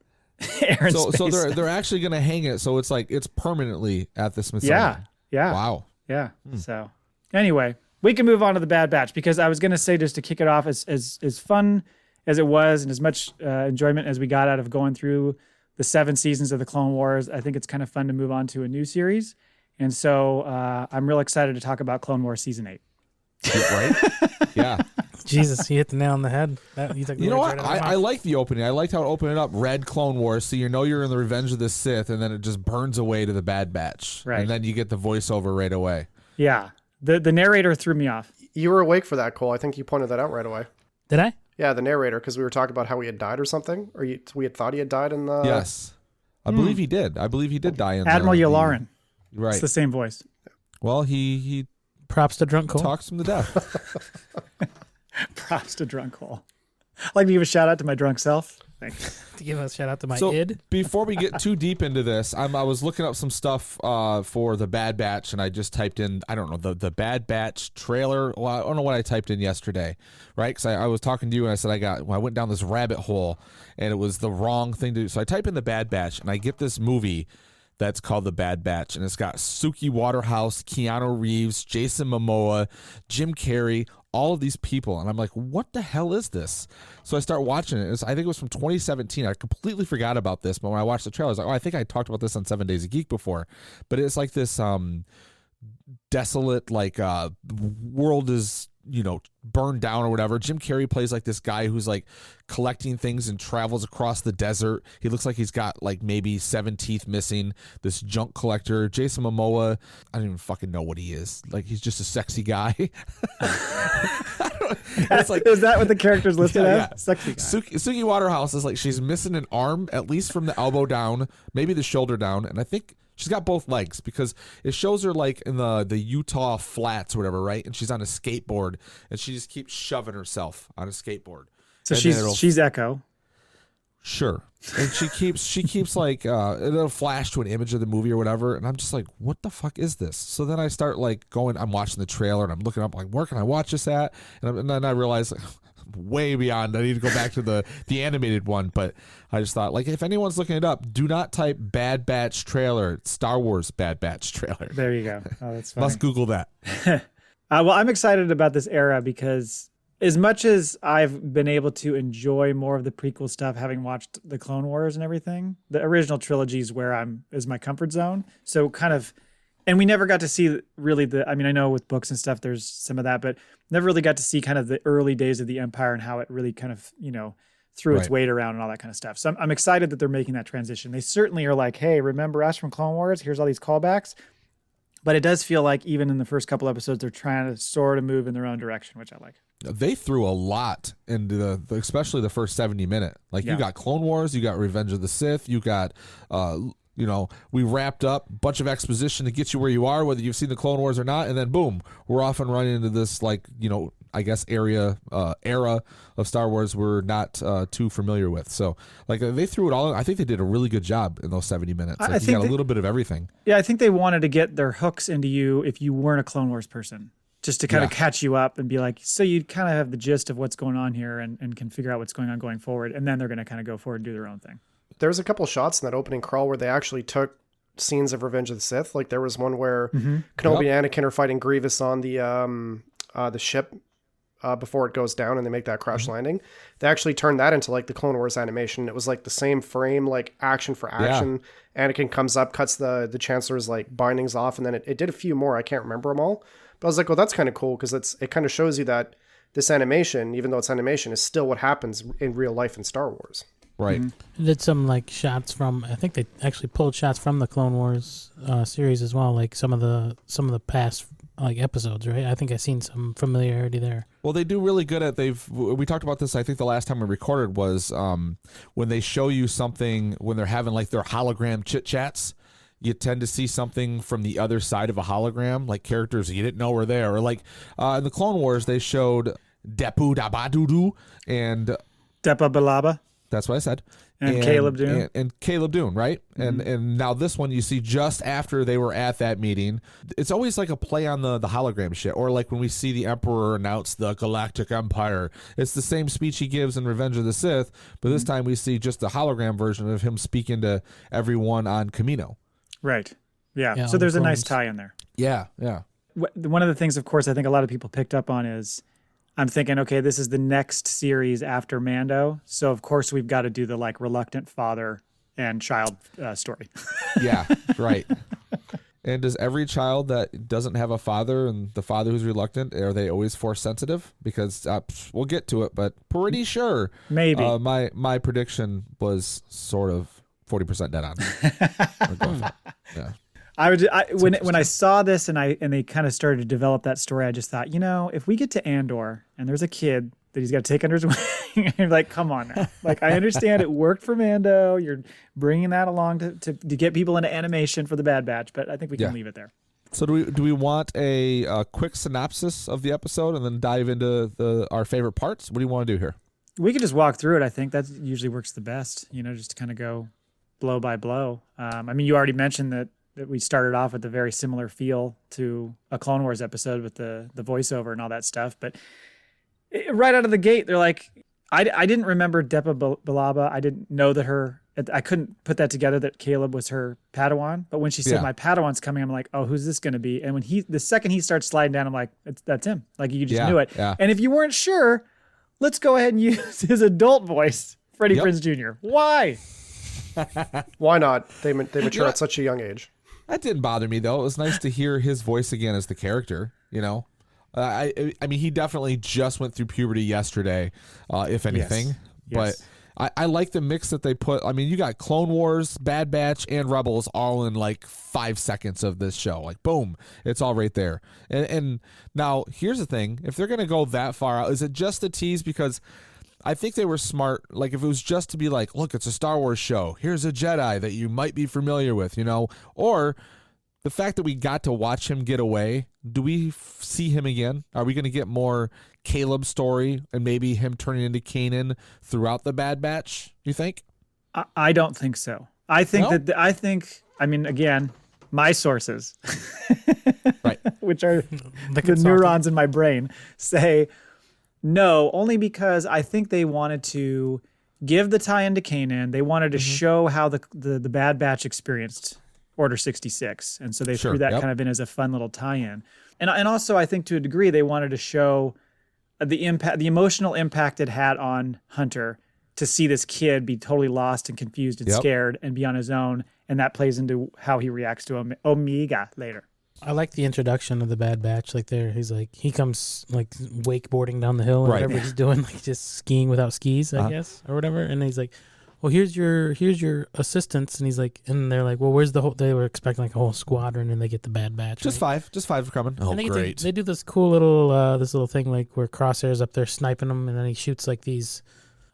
air and space. So they're actually going to hang it. So it's like it's permanently at the Smithsonian. Yeah. Wow. Yeah. So anyway, we can move on to the Bad Batch, because I was going to say, just to kick it off, as fun as it was and as much enjoyment as we got out of going through the 7 seasons of the Clone Wars, I think it's kind of fun to move on to a new series. And so I'm real excited to talk about Clone Wars Season 8. Right? Yeah. Jesus, you hit the nail on the head. You know what? I like the opening. I liked how it opened it up. Red Clone Wars, so you're in the Revenge of the Sith, and then it just burns away to the Bad Batch. Right. And then you get the voiceover right away. Yeah. The narrator threw me off. You were awake for that, Cole. I think you pointed that out right away. Did I? Yeah, the narrator, because we were talking about how he had died or something, or we had thought he had died in the... Yes. I believe he did. I believe he did die in Admiral Yularen. Right. It's the same voice. Well, he props to Drunk Cole. Talks from the death. Props to Drunk Cole. I'd like to give a shout out to my drunk self. Thanks. To give a shout out to my id. Before we get too deep into this, I was looking up some stuff for the Bad Batch, and I just typed in, I don't know, the Bad Batch trailer. Well, I don't know what I typed in yesterday, right? Because I was talking to you, and I said I went down this rabbit hole, and it was the wrong thing to do. So I type in the Bad Batch, and I get this movie that's called The Bad Batch, and it's got Suki Waterhouse, Keanu Reeves, Jason Momoa, Jim Carrey, all of these people, and I'm like, what the hell is this? So I start watching it. I think it was from 2017. I completely forgot about this, but when I watched the trailer, I was like, oh, I think I talked about this on 7 Days a Geek before. But it's like this desolate, like world is, burned down or whatever. Jim Carrey plays like this guy who's like collecting things and travels across the desert. He looks like he's got like maybe 7 teeth missing, this junk collector. Jason Momoa, I don't even fucking know what he is. Like, he's just a sexy guy. It's like, is that what the character's listed as? Yeah. Sexy guy. Suki Waterhouse is like, she's missing an arm, at least from the elbow down, maybe the shoulder down, and I think she's got both legs, because it shows her like in the Utah flats or whatever, right? And she's on a skateboard, and she just keeps shoving herself on a skateboard. So she's Echo. Sure. And she keeps like it'll flash to an image of the movie or whatever, and I'm just like, what the fuck is this? So then I start like I'm watching the trailer and I'm looking up like, where can I watch this at? And then I realize like, way beyond. I need to go back to the animated one, but I just thought like if anyone's looking it up, do not type Bad Batch trailer, Star Wars Bad Batch trailer. There you go. Oh, that's funny. Must Google that. Well, I'm excited about this era because as much as I've been able to enjoy more of the prequel stuff, having watched the Clone Wars and everything, the original trilogy is where is my comfort zone. So kind of, and we never got to see really I know with books and stuff, there's some of that, but never really got to see kind of the early days of the Empire and how it really kind of, threw its weight around and all that kind of stuff. So I'm excited that they're making that transition. They certainly are like, hey, remember us from Clone Wars? Here's all these callbacks. But it does feel like even in the first couple episodes, they're trying to sort of move in their own direction, which I like. They threw a lot into especially the first 70 minute. Like you got Clone Wars, you got Revenge of the Sith, you got, we wrapped up a bunch of exposition to get you where you are, whether you've seen the Clone Wars or not. And then boom, we're off and running into this I guess era of Star Wars we're not too familiar with. So like they threw it all in. I think they did a really good job in those 70 minutes. Like, you got a little bit of everything. Yeah, I think they wanted to get their hooks into you if you weren't a Clone Wars person, just to kind of catch you up and be like, so you kind of have the gist of what's going on here and can figure out what's going on going forward. And then they're going to kind of go forward and do their own thing. There's a couple shots in that opening crawl where they actually took scenes of Revenge of the Sith. Like there was one where Kenobi and Anakin are fighting Grievous on the ship before it goes down and they make that crash landing. They actually turned that into like the Clone Wars animation. It was like the same frame, like action for action. Yeah. Anakin comes up, cuts the Chancellor's like bindings off, and then it did a few more. I can't remember them all. But I was like, well, that's kind of cool because it kind of shows you that this animation, even though it's animation, is still what happens in real life in Star Wars. Right. Did some like shots from, I think they actually pulled shots from the Clone Wars series as well, like some of the past like episodes, right? I think I've seen some familiarity there. Well, they do really good at we talked about this, I think the last time we recorded was when they show you something when they're having like their hologram chit chats. You tend to see something from the other side of a hologram, like characters you didn't know were there. Or like in the Clone Wars, they showed Depu Dabadudu and Depa Balaba. That's what I said. And Caleb Dume. And Caleb Dume, right? Mm-hmm. And now this one you see just after they were at that meeting. It's always like a play on the hologram shit. Or like when we see the Emperor announce the Galactic Empire. It's the same speech he gives in Revenge of the Sith, but this time we see just the hologram version of him speaking to everyone on Kamino. Right. Yeah. So there's a nice tie in there. Yeah. Yeah. One of the things, of course, I think a lot of people picked up on is I'm thinking, okay, this is the next series after Mando. So, of course, we've got to do the like reluctant father and child story. Yeah. Right. And does every child that doesn't have a father and the father who's reluctant, are they always force sensitive? Because we'll get to it, but pretty sure. Maybe. My prediction was sort of 40% dead on. Yeah. When I saw this and they kind of started to develop that story, I just thought, if we get to Andor and there's a kid that he's got to take under his wing, you're like, come on now. Like, I understand it worked for Mando. You're bringing that along to get people into animation for the Bad Batch, but I think we can leave it there. So do we want a quick synopsis of the episode and then dive into our favorite parts? What do you want to do here? We could just walk through it. I think that usually works the best, just to kind of go blow by blow. You already mentioned that we started off with a very similar feel to a Clone Wars episode with the voiceover and all that stuff. But right out of the gate, they're like, I didn't remember Depa Balaba. I didn't know that I couldn't put that together that Caleb was her Padawan. But when she said my Padawan's coming, I'm like, oh, who's this going to be? And when the second he starts sliding down, I'm like, that's him. Like you just knew it. Yeah. And if you weren't sure, let's go ahead and use his adult voice, Freddie Prinze Jr. Why? Why not? They mature at such a young age. That didn't bother me though. It was nice to hear his voice again as the character. I mean, he definitely just went through puberty yesterday, if anything. Yes. But I like the mix that they put. I mean, you got Clone Wars, Bad Batch, and Rebels all in like 5 seconds of this show. Like, boom, it's all right there. And now here's the thing: if they're gonna go that far out, is it just a tease? Because I think they were smart. Like, if it was just to be like, look, it's a Star Wars show. Here's a Jedi that you might be familiar with, or the fact that we got to watch him get away. Do we see him again? Are we going to get more Caleb story and maybe him turning into Kanan throughout the Bad Batch? You think? I don't think so. I think No? I mean, again, my sources, Right. which are The the consultant. neurons in my brain, say no, only because I think they wanted to give the tie-in to Kanan. They wanted to show how the Bad Batch experienced Order 66. And so they Sure, threw that yep. kind of in as a fun little tie-in. And also I think to a degree they wanted to show the emotional impact it had on Hunter to see this kid be totally lost and confused and Yep. scared and be on his own. And that plays into how he reacts to Omega later. I like the introduction of the Bad Batch. Like he comes like wakeboarding down the hill or Right. whatever he's doing, like just skiing without skis, I guess, or whatever. And he's like, well, here's your assistants. And he's like, and they're like, well, where's the whole, they were expecting like a whole squadron and they get the Bad Batch. Just five are coming. Oh, And they great. they do this cool little, this little thing like where Crosshair's up there sniping them and then he shoots like these,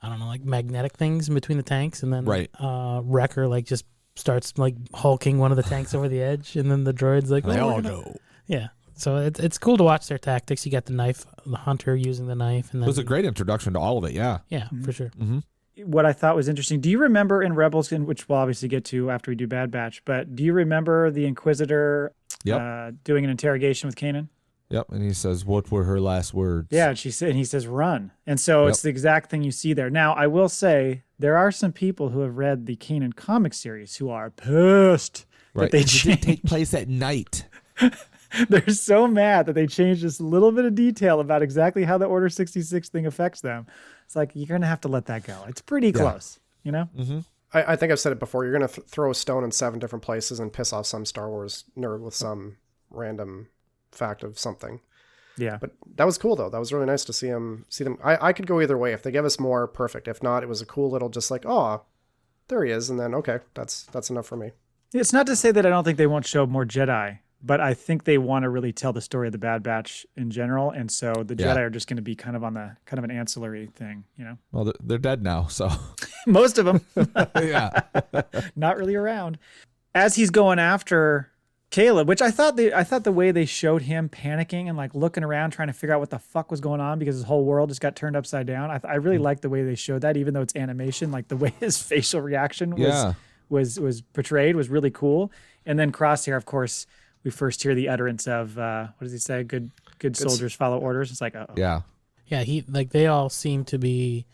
I don't know, like magnetic things in between the tanks. And then Right. Wrecker like just starts like hulking one of the tanks over the edge. And then the droid's like, They "Oh, we're all gonna-" go. Yeah. So it's cool to watch their tactics. You got the knife, the Hunter using the knife. And It then, was a great introduction to all of it, yeah. Yeah, for sure. What I thought was interesting. Do you remember in Rebels, which we'll obviously get to after we do Bad Batch, but do you remember the Inquisitor doing an interrogation with Kanan? Yep, and he says, what were her last words? Yeah, and he says, run. And so Yep. it's the exact thing you see there. Now, I will say there are some people who have read the Kanan comic series who are pissed Right. that they It did changed. take place at night. They're so mad that they changed this little bit of detail about exactly how the Order 66 thing affects them. It's like, you're going to have to let that go. It's pretty close, you know? I think I've said it before. You're going to throw a stone in 7 different places and piss off some Star Wars nerd with some random fact of something. Yeah. But that was cool, though. That was really nice to see them. I could go either way. If they give us more, perfect. If not, it was a cool little just like, oh, there he is. And then, okay, that's enough for me. It's not to say that I don't think they won't show more Jedi, but I think they want to really tell the story of the Bad Batch in general. And so the Yeah. Jedi are just going to be kind of on the kind of an ancillary thing, you know? Well, they're dead now, so. Most of them Yeah. not really around. As he's going after Caleb, which I thought the way they showed him panicking and like looking around trying to figure out what the fuck was going on because his whole world just got turned upside down. I really liked the way they showed that, even though it's animation. Like the way his facial reaction was portrayed was really cool. And then Crosshair, of course, we first hear the utterance of what does he say? Good soldiers follow orders. It's like, oh Yeah. Yeah, they all seem to be.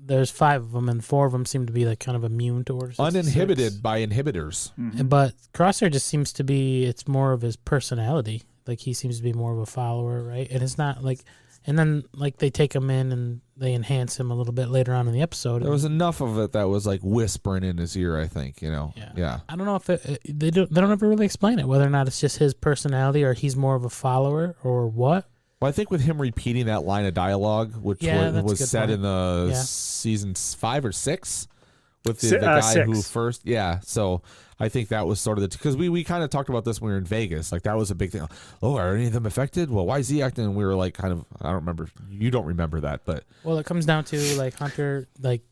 There's 5 of them, and 4 of them seem to be like kind of immune to Order 66. Uninhibited by inhibitors. But Crosshair just seems to be. It's more of his personality. Like he seems to be more of a follower, right? And it's not like. And then like they take him in and they enhance him a little bit later on in the episode. There was enough of it that was like whispering in his ear, I think, you know? Yeah. I don't know if they don't ever really explain it, whether or not it's just his personality or he's more of a follower or what. Well, I think with him repeating that line of dialogue, which that's a was good said point. in the Yeah. season 5 or 6 with the guy 6. who first, so I think that was sort of because we kind of talked about this when we were in Vegas, like that was a big thing. Oh, are any of them affected? Well, why is he acting? And we were like, kind of, I don't remember. You don't remember that, but Well, it comes down to like Hunter like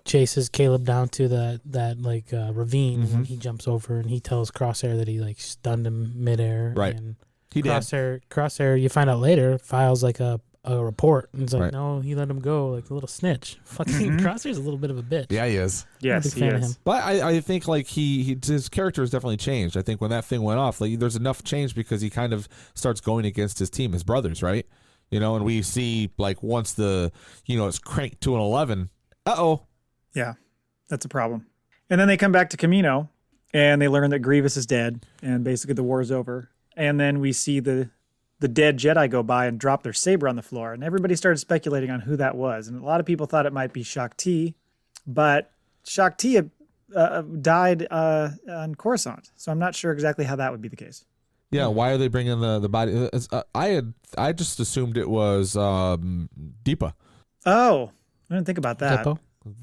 chases Caleb down to that ravine and he jumps over and he tells Crosshair that he like stunned him midair. Right. And he did. Crosshair, you find out later, files like a report and it's like, Right. no, he let him go, like a little snitch. Fucking Crosshair's a little bit of a bitch. Yeah, he is. yes, I'm a big he fan of is. him. But I think like his character has definitely changed. I think when that thing went off, like there's enough change because he kind of starts going against his team, his brothers, right? You know, and we see like once it's cranked to an 11. Yeah, that's a problem. And then they come back to Camino and they learn that Grievous is dead and basically the war is over. And then we see the dead Jedi go by and drop their saber on the floor. And everybody started speculating on who that was. And a lot of people thought it might be Shaak Ti, but Shaak Ti died on Coruscant. So I'm not sure exactly how that would be the case. Yeah, why are they bringing the body? I just assumed it was Deepa. Oh, I didn't think about that. Depot?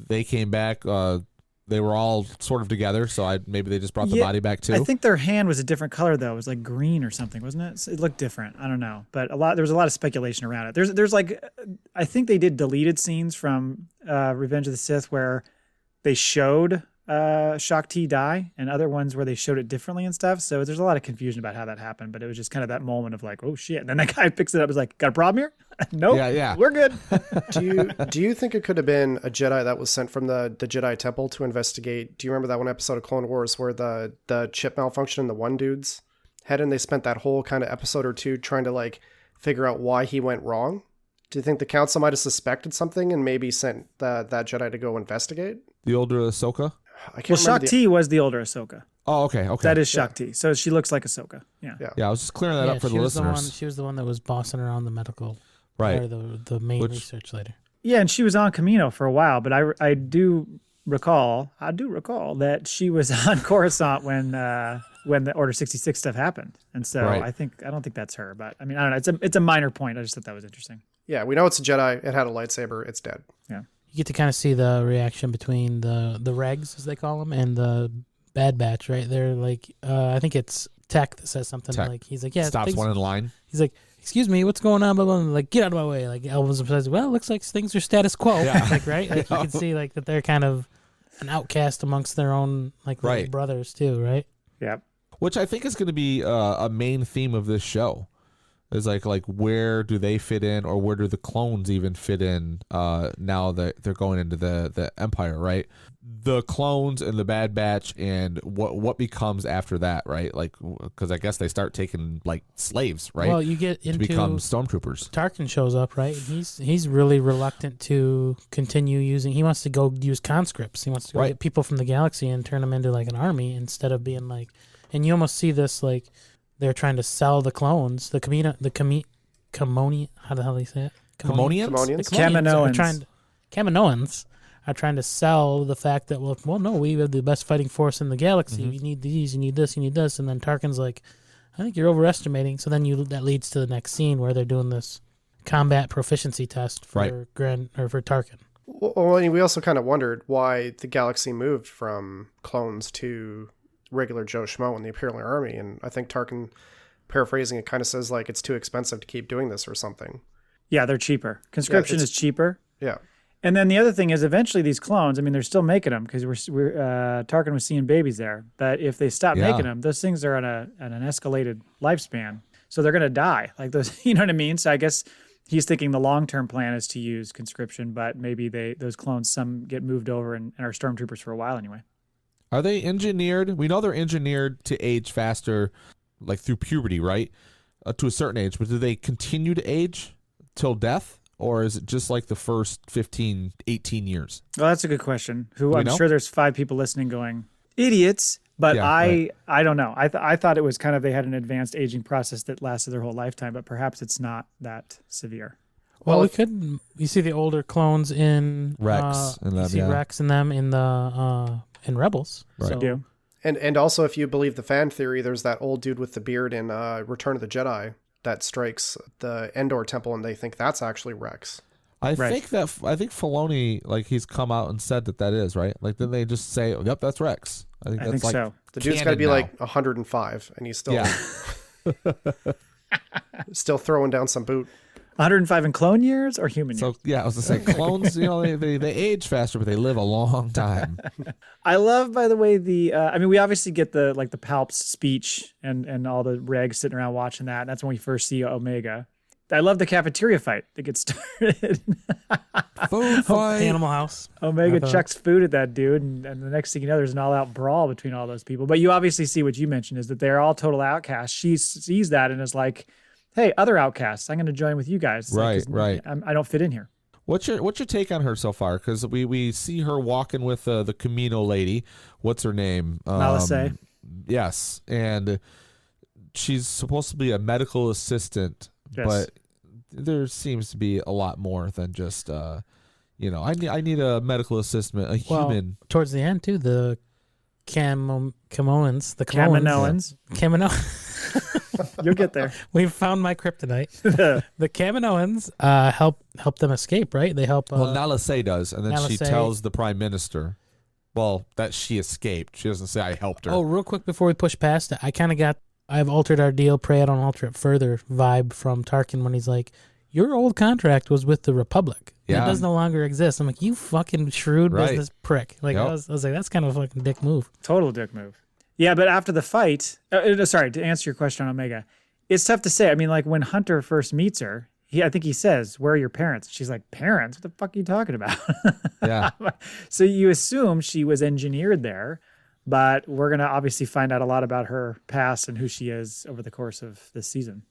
They came back. They were all sort of together, so maybe they just brought the Yeah, body back too. I think their hand was a different color though. It was like green or something, wasn't it? It looked different. I don't know, but there was a lot of speculation around it. There's like, I think they did deleted scenes from Revenge of the Sith where they showed Shaak Ti die and other ones where they showed it differently and stuff. So there's a lot of confusion about how that happened, but it was just kind of that moment of like, oh shit. And then that guy picks it up and is like, got a problem here? Nope. Yeah. We're good. Do you think it could have been a Jedi that was sent from the Jedi Temple to investigate? Do you remember that one episode of Clone Wars where the chip malfunctioned in the one dude's head, and they spent that whole kind of episode or two trying to like figure out why he went wrong? Do you think the council might have suspected something and maybe sent that Jedi to go investigate? The older Ahsoka? I can't remember. Shaak Ti was the older Ahsoka. Oh, okay. That is Shaak Ti. So she looks like Ahsoka. Yeah. Yeah, I was just clearing that up for the listeners. She was the one that was bossing around the medical, right? Or the main research later. Yeah, and she was on Camino for a while, but I do recall that she was on Coruscant when the Order 66 stuff happened, and so Right. I don't think that's her, but I mean I don't know. It's a minor point. I just thought that was interesting. Yeah, we know it's a Jedi. It had a lightsaber. It's dead. Yeah. You get to kind of see the reaction between the regs, as they call them, and the Bad Batch, right? They're like, I think it's Tech that says something like, he's like, yeah, stops one in line. He's like, excuse me, what's going on? Blah, blah, blah. Like, get out of my way. Like, Elvis says, well, it looks like things are status quo. Yeah. Like, right? Like, you can see like that they're kind of an outcast amongst their own like Right. brothers too, right? Yeah. Which I think is going to be a main theme of this show. Is like where do they fit in, or where do the clones even fit in now that they're going into the Empire, right? The clones and the Bad Batch, and what becomes after that, right? Like, because I guess they start taking like slaves, right? Well, you get into to become stormtroopers. Tarkin shows up, right? He's really reluctant to continue using. He wants to go use conscripts. He wants to go get people from the galaxy and turn them into like an army instead of being like. And you almost see this like. They're trying to sell the clones, how the hell do you say it? Kaminoans? Kaminoans are trying to sell the fact that, well, no, we have the best fighting force in the galaxy. You need these, you need this, you need this. And then Tarkin's like, I think you're overestimating. So then that leads to the next scene where they're doing this combat proficiency test for for Tarkin. Well, and we also kind of wondered why the galaxy moved from clones to regular Joe Schmo in the Imperial Army, and I think Tarkin, paraphrasing it, kind of says like it's too expensive to keep doing this or something. Yeah, they're cheaper. Conscription is cheaper. Yeah. And then the other thing is, eventually these clones, I mean, they're still making them because we're Tarkin was seeing babies there. But if they stop making them, those things are on an escalated lifespan, so they're gonna die. Like those, you know what I mean? So I guess he's thinking the long-term plan is to use conscription, but maybe those clones, some get moved over and are stormtroopers for a while anyway. Are they engineered? We know they're engineered to age faster, like through puberty, right? To a certain age. But do they continue to age till death? Or is it just like the first 15, 18 years? Well, that's a good question. I'm know? sure there's 5 people listening going, idiots. But I don't know. I thought it was kind of they had an advanced aging process that lasted their whole lifetime, but perhaps it's not that severe. Well, you see the older clones in Rex. Rex and them in the in Rebels. Right. So, And also, if you believe the fan theory, there's that old dude with the beard in Return of the Jedi that strikes the Endor temple, and they think that's actually Rex. I think Filoni, like, he's come out and said that is, right? Like, then they just say, yep, that's Rex. I think like so. The dude's got to be like 105, and he's still still throwing down some boot. 105 in clone years or human years? So, yeah, I was going to say, clones, they age faster, but they live a long time. I love, by the way, we obviously get the Palp's speech and all the regs sitting around watching that. And that's when we first see Omega. I love the cafeteria fight that gets started. Food fight. Animal House. Omega chucks food at that dude, and the next thing you know, there's an all-out brawl between all those people. But you obviously see what you mentioned is that they're all total outcasts. She sees that and is like, hey, other outcasts, I'm going to join with you guys. Right. I don't fit in here. What's your take on her so far? Because we see her walking with the Camino lady. What's her name? Malase. Yes, and she's supposed to be a medical assistant, but there seems to be a lot more than just I need a medical assistant, a human. Towards the end too, the Kaminoans. You'll get there. We've found my kryptonite. The Kaminoans help them escape, right? They help. Nalase does, and then she Nalase tells the prime minister, that she escaped. She doesn't say I helped her. Oh, real quick before we push past it, I kind of got I've altered our deal, pray I don't alter it further vibe from Tarkin when he's like, your old contract was with the Republic. Yeah. It does no longer exist. I'm like, you fucking shrewd Right. business prick. Like, Yep. I was like, that's kind of a fucking dick move. Total dick move. Yeah, but after the fight, sorry, to answer your question on Omega, it's tough to say. I mean, like when Hunter first meets her, I think he says, "Where are your parents?" She's like, "Parents? What the fuck are you talking about?" Yeah. So you assume she was engineered there, but we're going to obviously find out a lot about her past and who she is over the course of this season.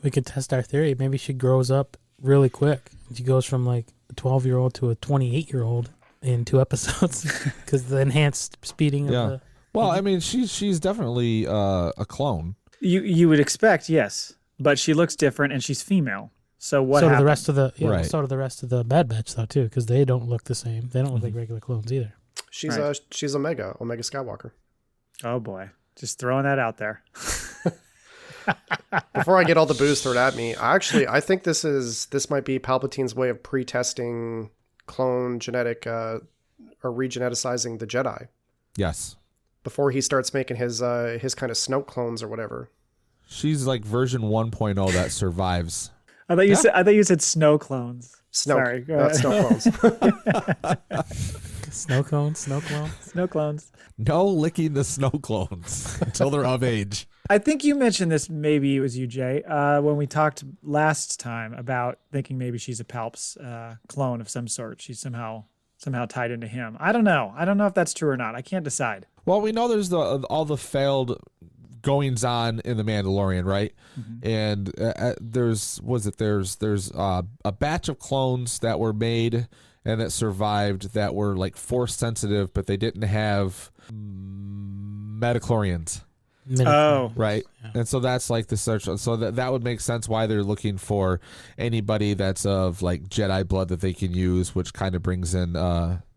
We could test our theory. Maybe she grows up really quick. She goes from like a 12-year-old to a 28-year-old in 2 episodes because the enhanced speeding of the... Well, I mean, she's definitely a clone. You would expect, yes, but she looks different and she's female. So what so do happened? the rest of the Right. so do the rest of the Bad Batch though too, because they don't look the same. They don't look like regular clones either. She's Right. she's Omega Skywalker. Oh boy, just throwing that out there. Before I get all the booze thrown at me, I think this might be Palpatine's way of pre-testing clone genetic or regeneticizing the Jedi Yes. before he starts making his kind of Snoke clones or whatever. She's like version 1.0 that survives. I thought you said snow clones. Snoke, Sorry, go not ahead. Snoke clones. Snow clones, snow clones. Snow clones. No licking the snow clones until they're of age. I think you mentioned this. Maybe it was you, Jay, when we talked last time about thinking maybe she's a Palps clone of some sort. She's somehow tied into him. I don't know. I don't know if that's true or not. I can't decide. Well, we know there's all the failed goings on in the Mandalorian, right? Mm-hmm. And there's a batch of clones that were made and that survived that were like force sensitive, but they didn't have metachlorians. Oh, Right. Yeah. And so that's like the search. So that would make sense why they're looking for anybody that's of like Jedi blood that they can use, which kind of brings in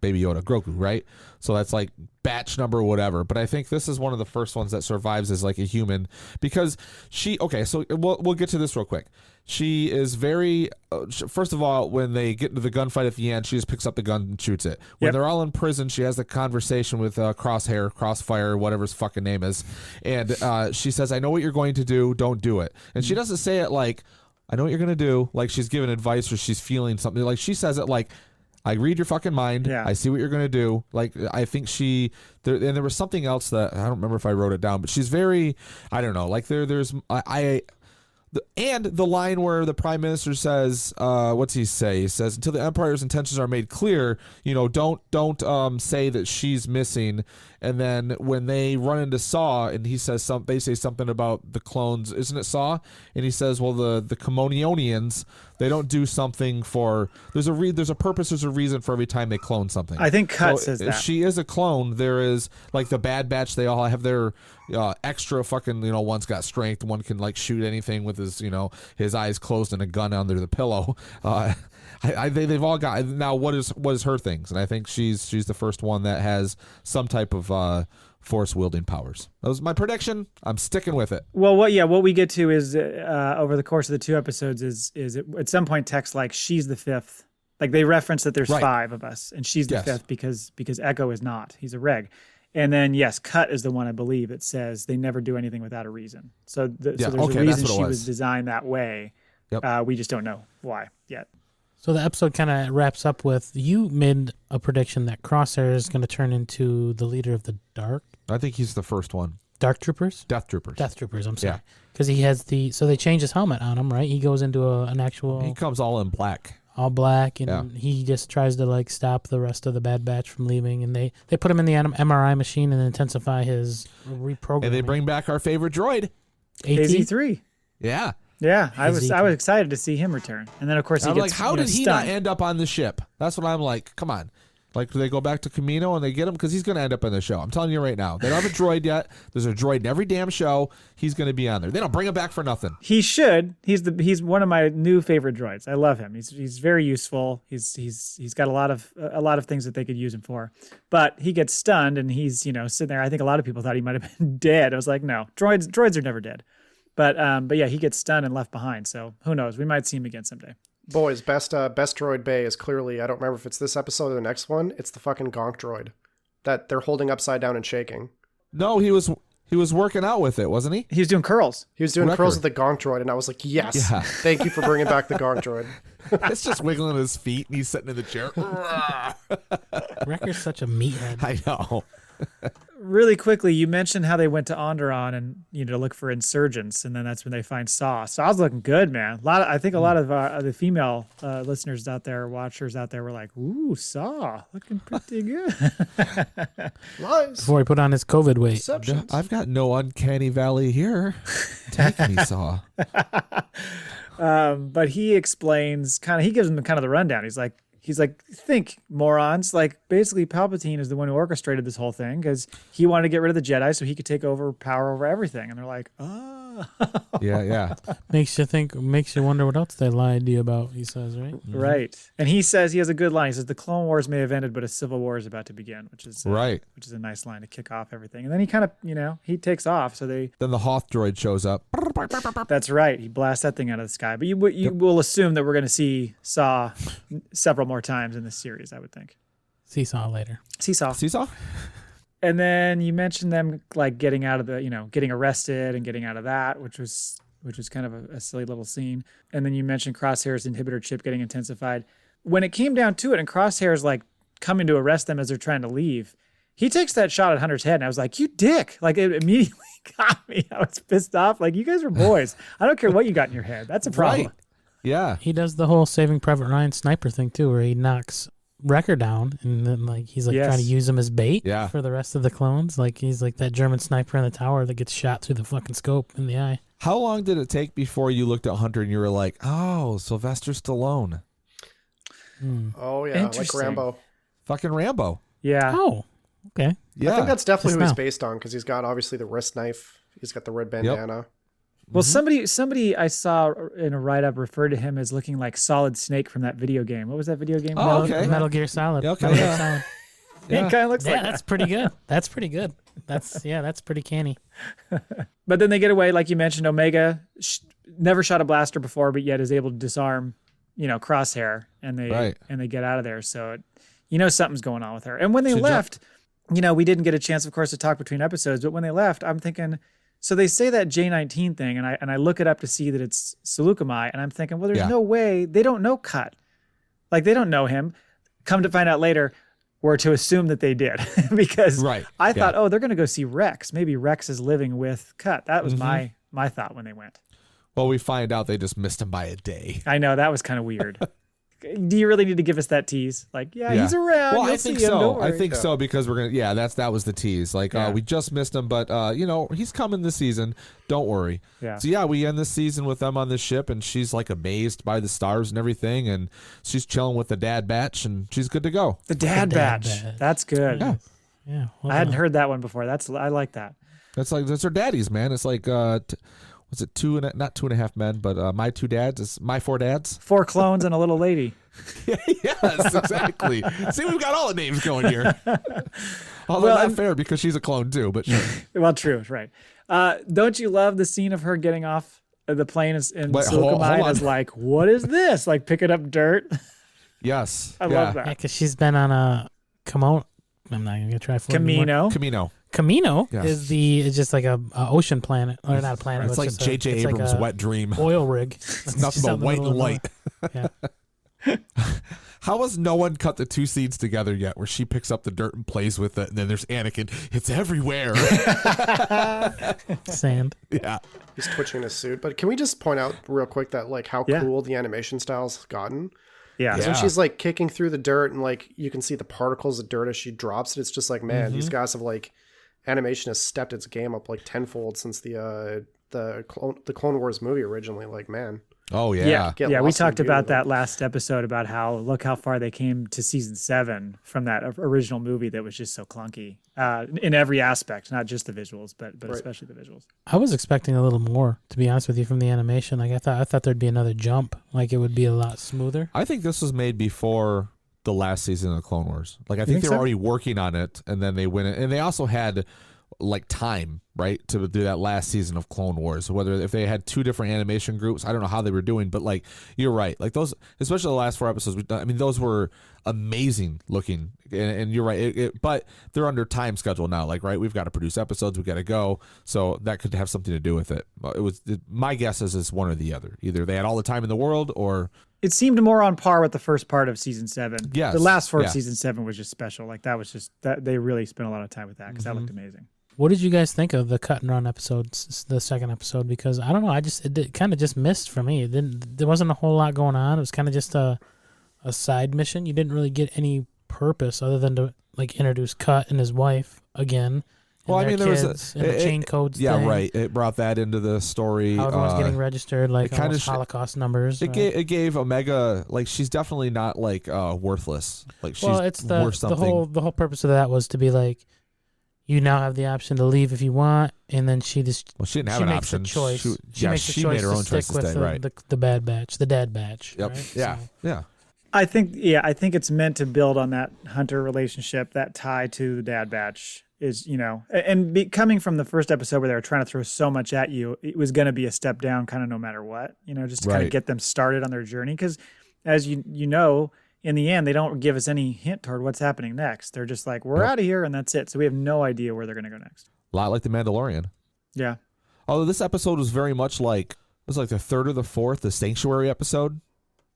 Baby Yoda, Grogu, right? So that's like batch number whatever. But I think this is one of the first ones that survives as like a human because so we'll get to this real quick. She is very, first of all, when they get into the gunfight at the end, she just picks up the gun and shoots it. When Yep. they're all in prison, she has the conversation with Crossfire, whatever his fucking name is. And she says, I know what you're going to do. Don't do it. And she doesn't say it like, I know what you're going to do. Like she's giving advice or she's feeling something. Like she says it like, I read your fucking mind. Yeah. I see what you're going to do. Like, I think there was something else that I don't remember if I wrote it down, but she's very, I don't know, like and the line where the prime minister says, what's he say? He says, until the Empire's intentions are made clear, don't say that she's missing. And then when they run into Saw and he says they say something about the clones, isn't it Saw? And he says, well, the Kamonionians, they don't do something for, there's a purpose, there's a reason for every time they clone something. I think Cut So says if that. she is a clone, there is like the Bad Batch, they all have their extra fucking, one's got strength, one can like shoot anything with his, his eyes closed and a gun under the pillow. They've all got, now what is her things? And I think she's the first one that has some type of force wielding powers. That was my prediction. I'm sticking with it. Well, what we get to is over the course of the 2 episodes is at some point text like she's the 5th. Like they reference that there's Right. 5 of us and she's the Yes. 5th because Echo is not. He's a reg. And then yes, Cut is the one I believe that says they never do anything without a reason. So there's okay, a that's reason what it she was. was designed that way. Yep. We just don't know why yet. So the episode kind of wraps up with you made a prediction that Crosshair is going to turn into the leader of the I think he's the first one. Dark Troopers. Death Troopers. Death Troopers. I'm Yeah. sorry, because he has so they change his helmet on him, right? He goes into an actual He comes all in black. all black, and he just tries to like stop the rest of the Bad Batch from leaving, and they put him in the MRI machine and intensify his reprogramming. And they bring back our favorite droid. AT? AZ3. Yeah. Yeah, I was AZ3. excited to see him return. And then of course he I'm gets like, how did he stunned. not end up on the ship? That's what I'm like. Come on. Like, do they go back to Camino and they get him? Because he's going to end up in the show. I'm telling you right now. They don't have a droid yet. There's a droid in every damn show. He's going to be on there. They don't bring him back for nothing. He should. He's one of my new favorite droids. I love him. He's very useful. He's got a lot of things that they could use him for. But he gets stunned and he's sitting there. I think a lot of people thought he might have been dead. I was like, no, droids are never dead. But yeah, he gets stunned and left behind. So who knows? We might see him again someday. Boys, best droid bay is clearly, I don't remember if it's this episode or the next one, it's the fucking Gonk droid that they're holding upside down and shaking. No, he was He was working out with it, wasn't he? He was doing curls. He was doing Record. curls with the gonk droid, and I was like, yes, Yeah. thank you for bringing back the gonk droid. It's just wiggling his feet, and he's sitting in the chair. Wrecker's such a meathead. I know. Really quickly, you mentioned how they went to Onderon and to look for insurgents, and then that's when they find Saw. Saw's looking good, man. I think a lot of the female listeners out there, watchers out there, were like, "Ooh, Saw, looking pretty good." Lies. Before he put on his COVID weight. Deceptions. I've got no uncanny valley here. Take me, Saw. But he explains he gives them kind of the rundown. He's like, think, morons. Like, basically, Palpatine is the one who orchestrated this whole thing because he wanted to get rid of the Jedi so he could take over power over everything. And they're like, Yeah. Makes you wonder what else they lied to you about, he says, right? right. And he says, he has a good line. He says, the Clone Wars may have ended, but a civil war is about to begin, which is Right. which is a nice line to kick off everything. And then he kind of, he takes off. So Then the Hoth droid shows up. that's right. He blasts that thing out of the sky. But you will assume that we're going to see Saw several more times in this series, I would think. Seesaw later. Seesaw. Seesaw? And then you mentioned them like getting out of the, getting arrested and getting out of that, which was kind of a silly little scene. And then you mentioned Crosshair's inhibitor chip getting intensified. When it came down to it, and Crosshair's like coming to arrest them as they're trying to leave, he takes that shot at Hunter's head, and I was like, "You dick!" Like, it immediately got me. I was pissed off. Like, you guys are boys. I don't care what you got in your head. That's a problem. Right. Yeah. He does the whole Saving Private Ryan sniper thing too, where he knocks Wrecker down, and then he's Yes. trying to use him as bait Yeah. for the rest of the clones. Like, he's like that German sniper in the tower that gets shot through the fucking scope in the eye. How long did it take before you looked at Hunter and you were like, oh, Sylvester Stallone? Oh, yeah, like Interesting. Rambo. Fucking Rambo. Yeah. Oh, okay. Yeah. I think that's definitely Just who he's now. based on because he's got obviously the wrist knife. He's got the red bandana. Well, somebody I saw in a write-up referred to him as looking like Solid Snake from that video game. What was that video game? Oh, called? okay. Metal Gear Solid. Yeah, okay. Metal Gear Yeah. Solid. It kind of looks Yeah, like that's pretty good. That's pretty good. That's pretty canny. that. But then they get away, like you mentioned. Omega never shot a blaster before, but yet is able to disarm, Crosshair, and they get out of there. So, something's going on with her. And when they left, we didn't get a chance, of course, to talk between episodes. But when they left, I'm thinking. So they say that J19 thing, and I look it up to see that it's Seleucami, and I'm thinking, well, there's no way they don't know Cut, like they don't know him. Come to find out later, we're to assume that they did because I thought, oh, they're going to go see Rex. Maybe Rex is living with Cut. That was my thought when they went. Well, we find out they just missed him by a day. I know that was kind of weird. Do you really need to give us that tease? Like, he's around. Well, You'll I think see him, so. don't I worry. think so because we're gonna. Yeah, that was the tease. Like, we just missed him, but he's coming this season. Don't worry. Yeah. So we end this season with them on the ship, and she's like amazed by the stars and everything, and she's chilling with the Dad Batch, and she's good to go. The Dad Batch. That's good. Yeah. Yeah. Well I hadn't done. heard that one before. I like that. That's her daddies, man. It's like was it not 2.5 men, but my 2 dads is my 4 dads. 4 clones and a little lady. Yes, exactly. See, we've got all the names going here. Although not fair because she's a clone too, but sure. Well, true, right. Don't you love the scene of her getting off the plane and Wait, hold Seleucami on. is like, what is this? Like picking up dirt. Yes. I love that. Yeah, because she's been on a I'm not even gonna try for it anymore. Camino. Camino Yes. is just like a ocean planet, or not a planet. It's like just J.J. it's Abrams' like a wet dream. oil rig. It's nothing but white and light. Yeah. How has no one cut the 2 scenes together yet where she picks up the dirt and plays with it, and then there's Anakin. It's everywhere. Sand. Yeah. He's twitching his suit. But can we just point out real quick that like how cool the animation style's gotten? Yeah. So she's like kicking through the dirt and like you can see the particles of dirt as she drops it. It's just like, man, these guys have like animation has stepped its game up like tenfold since the Clone Wars movie originally. Like, man. Oh yeah. Get We lost in the talked beauty about of it. that last episode about how far they came to season 7 from that original movie that was just so clunky in every aspect, not just the visuals, but especially the visuals. I was expecting a little more, to be honest with you, from the animation. Like I thought there'd be another jump. Like it would be a lot smoother. I think this was made before the last season of Clone Wars. Like I think think they were so? already working on it, and then they went in, and they also had like time right, to do that last season of Clone Wars. Whether if they had 2 different animation groups, I don't know how they were doing, but like you're right, like those, especially the last 4 episodes we've done. I mean, those were amazing looking, and you're right. But they're under time schedule now. Like, right, we've got to produce episodes, we got to go, so that could have something to do with it. My guess is it's one or the other. Either they had all the time in the world, or it seemed more on par with the first part of season 7. Yes. The last 4 of season 7 was just special. Like that was just that they really spent a lot of time with that because that looked amazing. What did you guys think of the cut and run episodes, the second episode? Because I don't know, it kind of just missed for me. There wasn't a whole lot going on. It was kind of just a side mission. You didn't really get any purpose other than to like introduce Cut and his wife again. Well, I mean, there was the chain codes. Yeah, thing, right. It brought that into the story. how everyone's getting registered, like kind of Holocaust numbers. It gave Omega, like, she's definitely not like worthless. Like she's it's worth something. the whole purpose of that was to be like, you now have the option to leave if you want, and then she just she didn't have an option. She makes the choice. She made her own choice to stay. Right. The Bad Batch, the Dad Batch. Yep. Right? Yeah. So, yeah. I think it's meant to build on that Hunter relationship, that tie to the Dad Batch is, coming from the first episode where they were trying to throw so much at you, it was going to be a step down kind of no matter what, just to kind of get them started on their journey. Because as you know, in the end, they don't give us any hint toward what's happening next. They're just like, we're out of here and that's it. So we have no idea where they're going to go next. A lot like The Mandalorian. Yeah. Although this episode was very much like, it was like the 3rd or the 4th, the Sanctuary episode.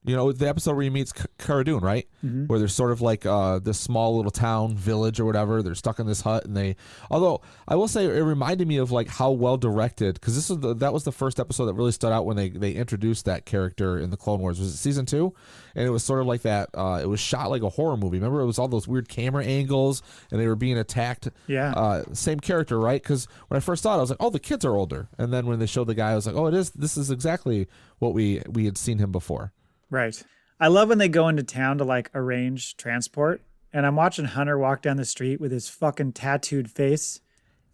The episode where he meets Cara Dune, right? Mm-hmm. Where there's sort of like this small little town, village or whatever. They're stuck in this hut, and although I will say it reminded me of like how well directed, because that was the first episode that really stood out when they introduced that character in the Clone Wars. Was it season 2? And it was sort of like that. It was shot like a horror movie. Remember, it was all those weird camera angles, and they were being attacked. Yeah. Same character, right? Because when I first saw it, I was like, oh, the kids are older. And then when they showed the guy, I was like, oh, this is exactly what we had seen him before. Right. I love when they go into town to like arrange transport, and I'm watching Hunter walk down the street with his fucking tattooed face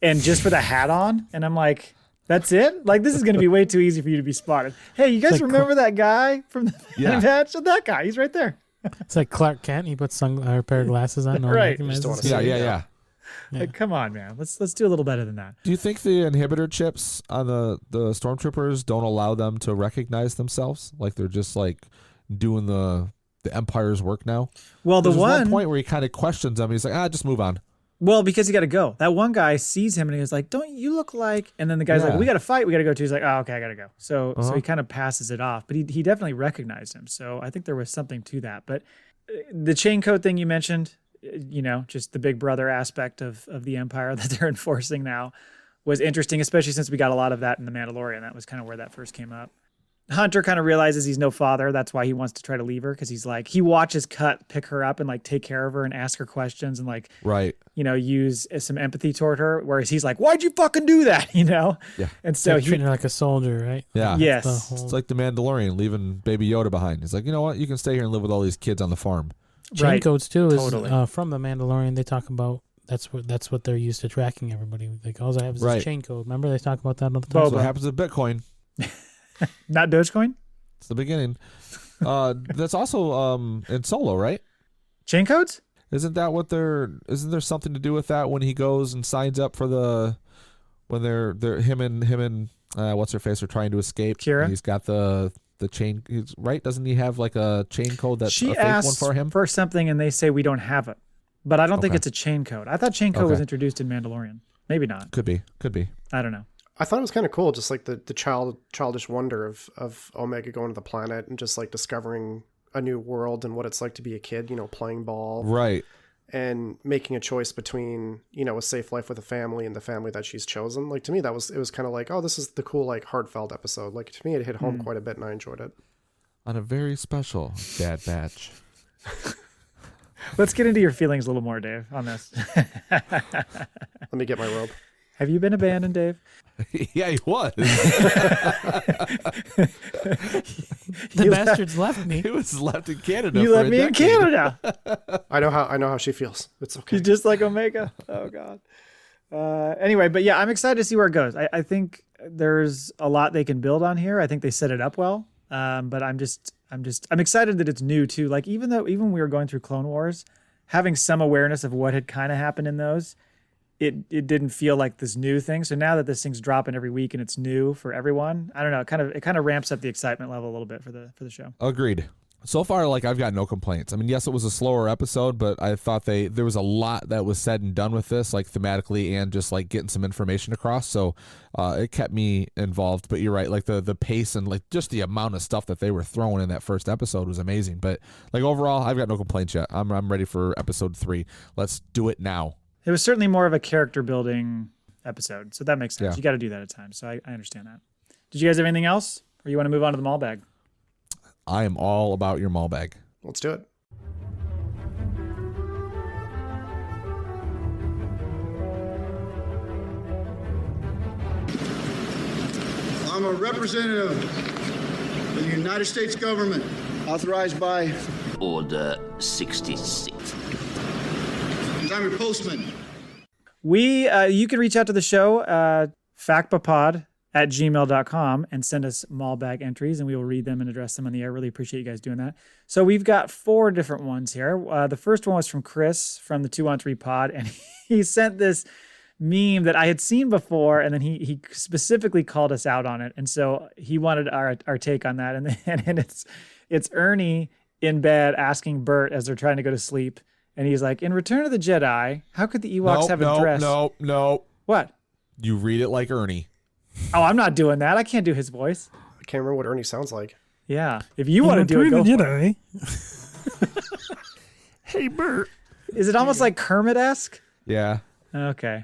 and just with a hat on, and I'm like, that's it? Like, this is going to be way too easy for you to be spotted. Hey, you guys remember that guy from the match? That guy, he's right there. It's like Clark Kent. He puts a pair of glasses on. Right. Yeah. Like, come on, man. Let's do a little better than that. Do you think the inhibitor chips on the stormtroopers don't allow them to recognize themselves? Like they're just like doing the Empire's work now? Well, there's one point where he kind of questions them. He's like, just move on. Well, because you got to go. That one guy sees him and he's like, don't you look like... And then the guy's like, we got to fight. We got to go too. He's like, oh, okay, I got to go. So he kind of passes it off. But he definitely recognized him. So I think there was something to that. But the chain code thing you mentioned, just the big brother aspect of the Empire that they're enforcing now was interesting, especially since we got a lot of that in The Mandalorian. That was kind of where that first came up. Hunter kind of realizes he's no father. That's why he wants to try to leave her, because he's like, he watches Cut pick her up and like take care of her and ask her questions and like, use some empathy toward her. Whereas he's like, why'd you fucking do that? Yeah. And so he's treating her like a soldier, right? Yeah. Yes. It's like the Mandalorian leaving Baby Yoda behind. He's like, you know what? You can stay here and live with all these kids on the farm. Chain codes too is from the Mandalorian. They talk about that's what they're used to tracking everybody. Like all I have is this chain code. Remember they talk about that all the time. That's what happens with Bitcoin. Not Dogecoin? It's the beginning. That's also in Solo, right? Chain codes? Isn't there something to do with that when he goes and signs up for when they're him and what's her face are trying to escape? Kira? He's got the chain, right? Doesn't he have like a chain code that's she a fake asks one for him? For something and they say we don't have it. But I don't think it's a chain code. I thought chain code was introduced in Mandalorian. Maybe not. Could be. I don't know. I thought it was kind of cool, just like the childish wonder of Omega going to the planet and just like discovering a new world and what it's like to be a kid, playing ball. Right. And making a choice between, a safe life with a family and the family that she's chosen. Like, to me, it was kind of like, oh, this is the cool, like, heartfelt episode. Like, to me, it hit home quite a bit and I enjoyed it. On a very special Dad Batch. Let's get into your feelings a little more, Dave, on this. Let me get my robe. Have you been abandoned, Dave? Yeah, he was. The bastards left me. He was left in Canada. You left me in Canada. I know how she feels. It's okay. You're just like Omega. Oh God. Anyway, but yeah, I'm excited to see where it goes. I think there's a lot they can build on here. I think they set it up well. But I'm excited that it's new too. Like even when we were going through Clone Wars, having some awareness of what had kind of happened in those, it didn't feel like this new thing. So now that this thing's dropping every week and it's new for everyone, I don't know, it kind of ramps up the excitement level a little bit for the show. Agreed. So far, like, I've got no complaints. I mean, yes, it was a slower episode, but I thought there was a lot that was said and done with this, like thematically and just like getting some information across. So it kept me involved. But you're right, like the pace and like just the amount of stuff that they were throwing in that first episode was amazing. But like overall, I've got no complaints yet. I'm ready for episode 3. Let's do it now. It was certainly more of a character building episode, so that makes sense. Yeah. You got to do that at times, so I understand that. Did you guys have anything else, or you want to move on to the Maul Bag? I am all about your Maul Bag. Let's do it. I'm a representative of the United States government, authorized by Order 66. I'm a postman. You can reach out to the show, factbapod@gmail.com, and send us Maul Bag entries, and we will read them and address them on the air. Really appreciate you guys doing that. So we've got 4 different ones here. The first one was from Chris from the 2-on-3 pod, and he sent this meme that I had seen before, and then he specifically called us out on it, and so he wanted our take on that. And it's Ernie in bed asking Bert as they're trying to go to sleep, and he's like, "In Return of the Jedi, how could the Ewoks have a dress?" No. What? You read it like Ernie. Oh, I'm not doing that. I can't do his voice. I can't remember what Ernie sounds like. Yeah, if you want to do it, go for it. Hey, Bert. Is it almost like Kermit-esque? Yeah. Okay.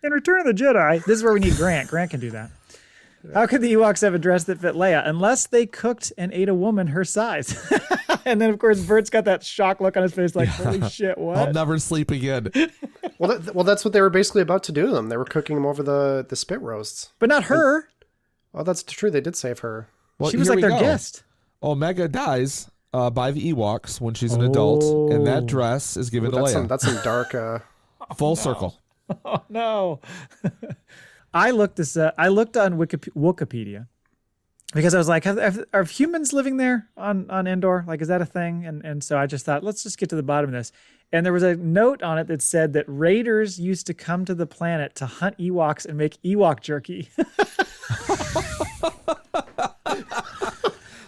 In Return of the Jedi, this is where we need Grant. Grant can do that. How could the Ewoks have a dress that fit Leia unless they cooked and ate a woman her size? And then, of course, Bert's got that shock look on his face like, holy shit, what? I'll never sleep again. Well, that's what they were basically about to do to them. They were cooking them over the spit roasts. But not her. Oh, that's true. They did save her. Well, She was here like we their go. guest. Omega dies by the Ewoks when she's an adult, and that dress is given to Leia. That's some dark... Full circle. Oh, no. I looked I looked on Wikipedia because I was like, are humans living there on Endor? Like, is that a thing? And so I just thought, let's just get to the bottom of this. And there was a note on it that said that raiders used to come to the planet to hunt Ewoks and make Ewok jerky.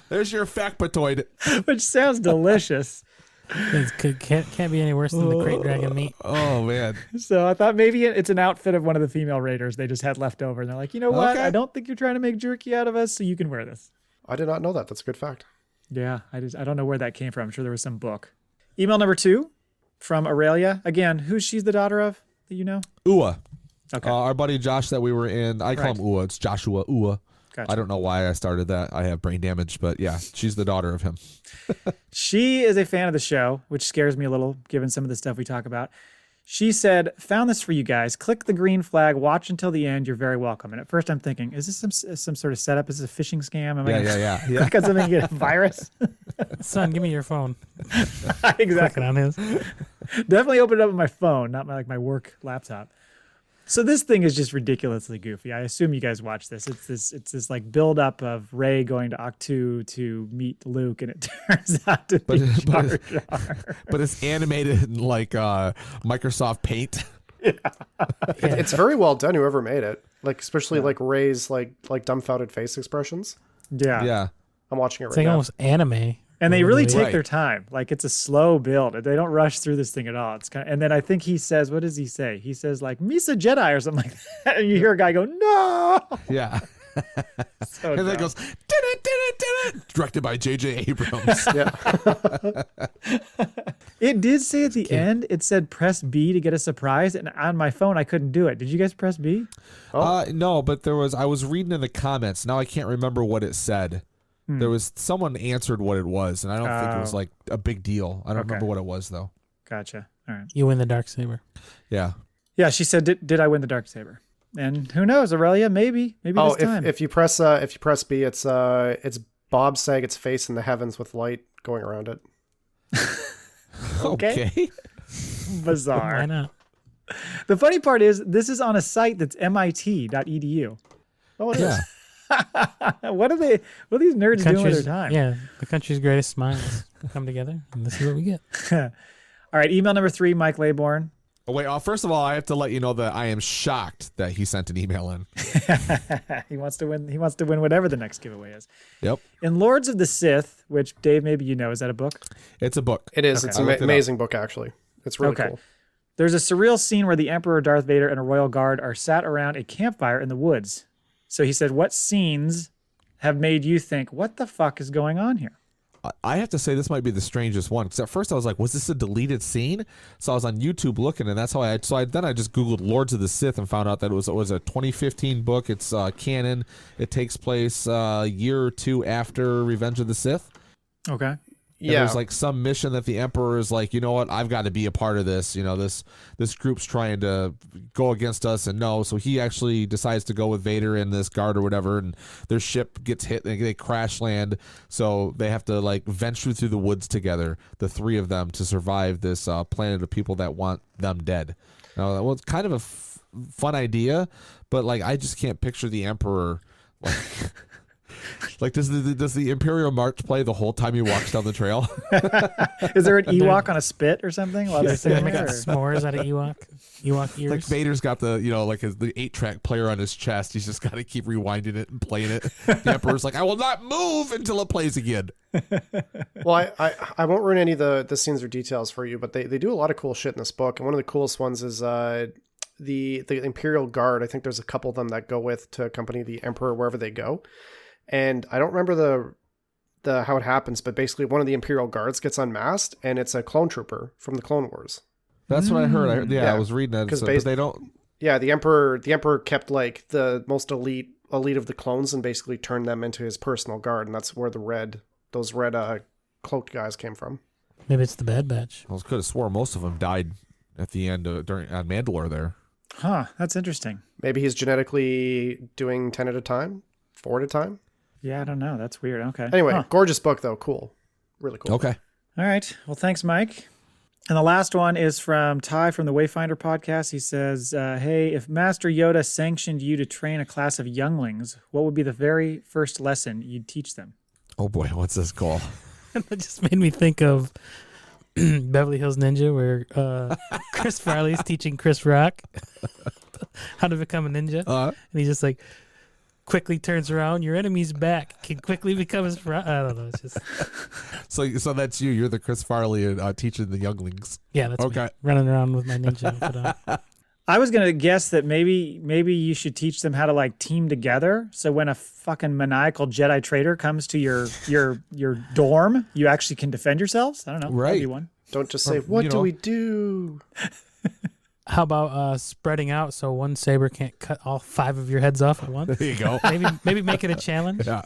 There's your factoid. Which sounds delicious. It can't be any worse than the crate dragon meat. Oh, man. So I thought maybe it's an outfit of one of the female raiders they just had left over. And they're like, you know what? Okay. I don't think you're trying to make jerky out of us, so you can wear this. I did not know that. That's a good fact. Yeah, I don't know where that came from. I'm sure there was some book. Email number 2 from Aurelia. Again, she's the daughter of that you know? Ua. Okay. Our buddy Josh that we were in, I call him Ua. It's Joshua Ua. Gotcha. I don't know why I started that. I have brain damage, but yeah, she's the daughter of him. She is a fan of the show, which scares me a little given some of the stuff we talk about. She said, found this for you guys. Click the green flag. Watch until the end. You're very welcome. And at first I'm thinking, is this some sort of setup? Is this a phishing scam? Am I Yeah. click on something and get a virus? Son, give me your phone. Exactly. Clicking on his. Definitely open it up on my phone, not my work laptop. So this thing is just ridiculously goofy. I assume you guys watch this. It's this like build up of Rey going to Octu to meet Luke, and it turns out to be Jar Jar. But it's animated in like Microsoft Paint. It's very well done. Whoever made it, like especially like Rey's like dumbfounded face expressions. Yeah. I'm watching it It's right like now. almost anime. And they really take Right. their time. Like it's a slow build. They don't rush through this thing at all. It's kind of, and then I think he says, what does he say? He says like Misa Jedi or something like that. And you hear a guy go, no. Yeah. So And then it dumb. goes, did it. Directed by J.J. Abrams. Yeah. It did say at the end, it said press B to get a surprise. And on my phone, I couldn't do it. Did you guys press B? No, but I was reading in the comments. Now I can't remember what it said. There was someone answered what it was, and I don't think it was like a big deal. I don't remember what it was though. Gotcha. All right. You win the dark saber. Yeah. Yeah, she said, did I win the Darksaber? And who knows, Aurelia? Maybe Oh, this time. if you press B, it's Bob Saget's face in the heavens with light going around it. Okay. Bizarre. Why not? The funny part is, this is on a site that's MIT.edu. Oh, it is. Yeah. What are these nerds doing with their time? Yeah, the country's greatest minds come together, and this is what we get. All right, email number 3, Mike Laybourne. Oh, wait, first of all, I have to let you know that I am shocked that he sent an email in. He wants to win. He wants to win whatever the next giveaway is. Yep. In Lords of the Sith, which Dave, maybe you know, is that a book? It's a book. It is. Okay. It's an amazing book, actually. It's really cool. There's a surreal scene where the Emperor, Darth Vader, and a royal guard are sat around a campfire in the woods. So he said, what scenes have made you think, what the fuck is going on here? I have to say this might be the strangest one, because at first I was like, was this a deleted scene? So I was on YouTube looking, and that's how then I just Googled Lords of the Sith and found out that it was a 2015 book. It's canon. It takes place a year or two after Revenge of the Sith. Okay. And there's like some mission that the Emperor is like, you know what, I've got to be a part of this. You know, this group's trying to go against us, and no, so he actually decides to go with Vader and this guard or whatever, and their ship gets hit, and they crash land, so they have to like venture through the woods together, the three of them, to survive this planet of people that want them dead. Now, well, it's kind of a fun idea, but like I just can't picture the Emperor like. Like, does the Imperial March play the whole time he walks down the trail? Is there an Ewok on a spit or something? While They're making s'mores out of Ewok ears. Like Vader's got the, you know, like the 8-track player on his chest. He's just got to keep rewinding it and playing it. The Emperor's like, I will not move until it plays again. Well, I won't ruin any of the scenes or details for you, but they do a lot of cool shit in this book. And one of the coolest ones is the Imperial Guard. I think there's a couple of them that go with to accompany the Emperor wherever they go. And I don't remember the how it happens, but basically one of the Imperial Guards gets unmasked, and it's a clone trooper from the Clone Wars. That's what I heard. I was reading that. Because but they don't. Yeah, the Emperor kept like the most elite of the clones and basically turned them into his personal guard, and that's where those red cloaked guys came from. Maybe it's the Bad Batch. I could have swore most of them died at the end on Mandalore there. Huh, that's interesting. Maybe he's genetically doing 10 at a time, 4 at a time. Yeah, I don't know. That's weird. Okay. Anyway, gorgeous book though. Cool. Really cool. Okay. All right. Well, thanks, Mike. And the last one is from Ty from the Wayfinder podcast. He says, hey, if Master Yoda sanctioned you to train a class of younglings, what would be the very first lesson you'd teach them? Oh boy, what's this called? That just made me think of Beverly Hills Ninja, where Chris Farley's teaching Chris Rock how to become a ninja. And he's just like, quickly turns around, your enemy's back, can quickly become his friend. I don't know. It's just so that's you. You're the Chris Farley teaching the younglings. Yeah, that's okay. Me, running around with my ninja outfit on. I was gonna guess that maybe you should teach them how to like team together. So when a fucking maniacal Jedi traitor comes to your dorm, you actually can defend yourselves. I don't know. Right. That'd be one. Don't just say, what do we do? How about spreading out so one saber can't cut all 5 of your heads off at once? There you go. Maybe make it a challenge. Yeah.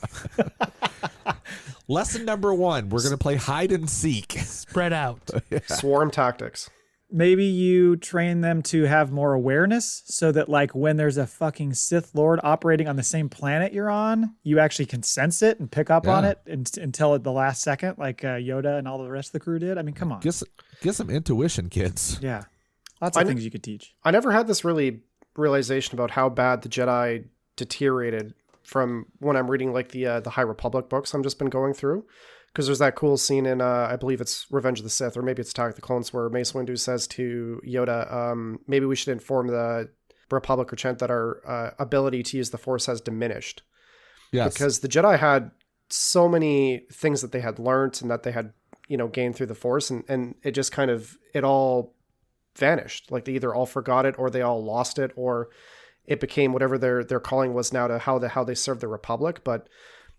Lesson number 1, we're going to play hide and seek. Spread out. Swarm tactics. Maybe you train them to have more awareness so that like when there's a fucking Sith Lord operating on the same planet you're on, you actually can sense it and pick up on it until at the last second, like Yoda and all the rest of the crew did. I mean, come on. Get some intuition, kids. Yeah. Lots of things you could teach. I never had this realization about how bad the Jedi deteriorated from when I'm reading like the High Republic books I've just been going through. Because there's that cool scene in, I believe it's Revenge of the Sith, or maybe it's Attack of the Clones, where Mace Windu says to Yoda, maybe we should inform the Republic or Chant that our ability to use the Force has diminished. Yes. Because the Jedi had so many things that they had learned and that they had, gained through the Force, and it just kind of, it all vanished. Like they either all forgot it or they all lost it, or it became whatever their calling was now to how they serve the Republic. But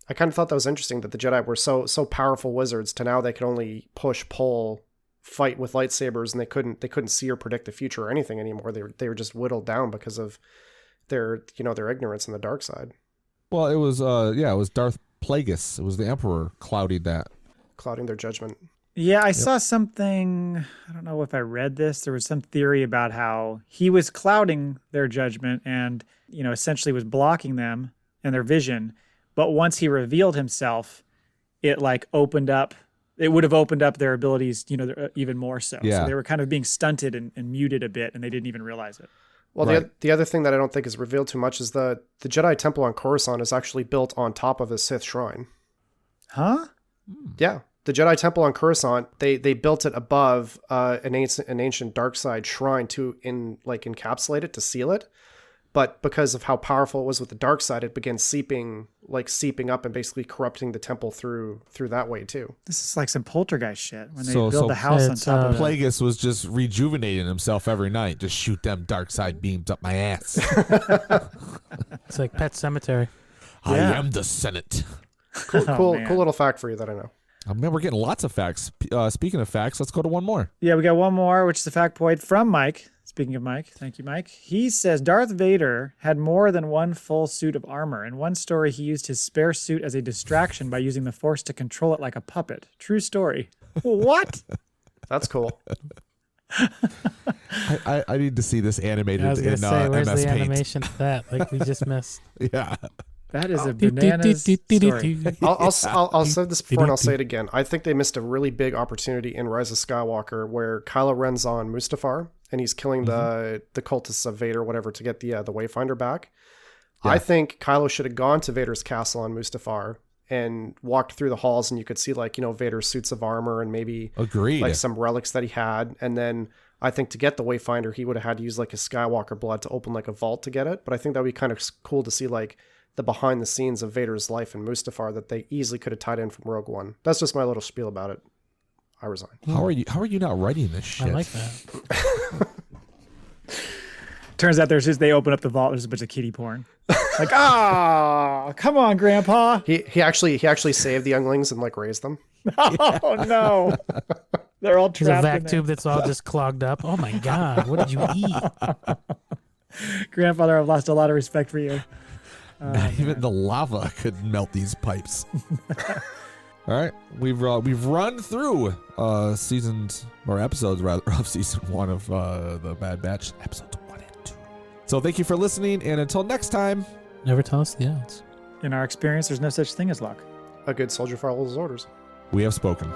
I kind of thought that was interesting that the Jedi were so powerful wizards to now they could only push, pull, fight with lightsabers, and they couldn't see or predict the future or anything anymore. They were just whittled down because of their ignorance in the dark side. Well, it was it was Darth Plagueis. It was the Emperor clouding their judgment. Yeah, I saw something, I don't know if I read this, there was some theory about how he was clouding their judgment and, essentially was blocking them and their vision. But once he revealed himself, it like opened up, it would have opened up their abilities, even more so. Yeah. So they were kind of being stunted and muted a bit, and they didn't even realize it. Well, right. the other thing that I don't think is revealed too much is the Jedi Temple on Coruscant is actually built on top of a Sith shrine. Huh? Yeah. the Jedi Temple on Coruscant, they built it above an ancient dark side shrine to encapsulate it, to seal it. But because of how powerful it was with the dark side, it began seeping up and basically corrupting the temple through that way too. This is like some poltergeist shit when they So- build so the house on top of it. Plagueis was just rejuvenating himself every night. Just shoot them dark side beams up my ass. It's like Pet Cemetery. I Yeah. am the Senate. Cool man. little fact for you that I know. Man, we're getting lots of facts. Speaking of facts, let's go to one more. Yeah, we got one more, which is a factoid from Mike. Speaking of Mike, thank you, Mike. He says Darth Vader had more than one full suit of armor. In one story, he used his spare suit as a distraction by using the Force to control it like a puppet. True story. What? That's cool. I need to see this animated I was going in to say, where's MS the Paint. animation for that? Like we just missed. Yeah. That is a bananas story. I'll say this before and I'll say it again. I think they missed a really big opportunity in Rise of Skywalker where Kylo Ren's on Mustafar and he's killing the cultists of Vader, whatever, to get the Wayfinder back. Yeah. I think Kylo should have gone to Vader's castle on Mustafar and walked through the halls, and you could see Vader's suits of armor and maybe some relics that he had. And then I think to get the Wayfinder, he would have had to use his Skywalker blood to open a vault to get it. But I think that would be kind of cool to see the behind the scenes of Vader's life in Mustafar that they easily could have tied in from Rogue One. That's just my little spiel about it. I resign. How are you not writing this shit? I like that. Turns out they open up the vault. There's a bunch of kiddie porn. Come on, Grandpa. He actually saved the younglings and raised them. Oh no, they're all There's a trapped vac in there. tube that's all just clogged up. Oh my God, what did you eat? Grandfather, I've lost a lot of respect for you. Not even the lava could melt these pipes. All right, we've run through episodes of season 1 of the Bad Batch, episodes 1 and 2. So thank you for listening, and until next time, Never tell us the odds. In our experience, there's no such thing as luck. A good soldier follows his orders. we have spoken.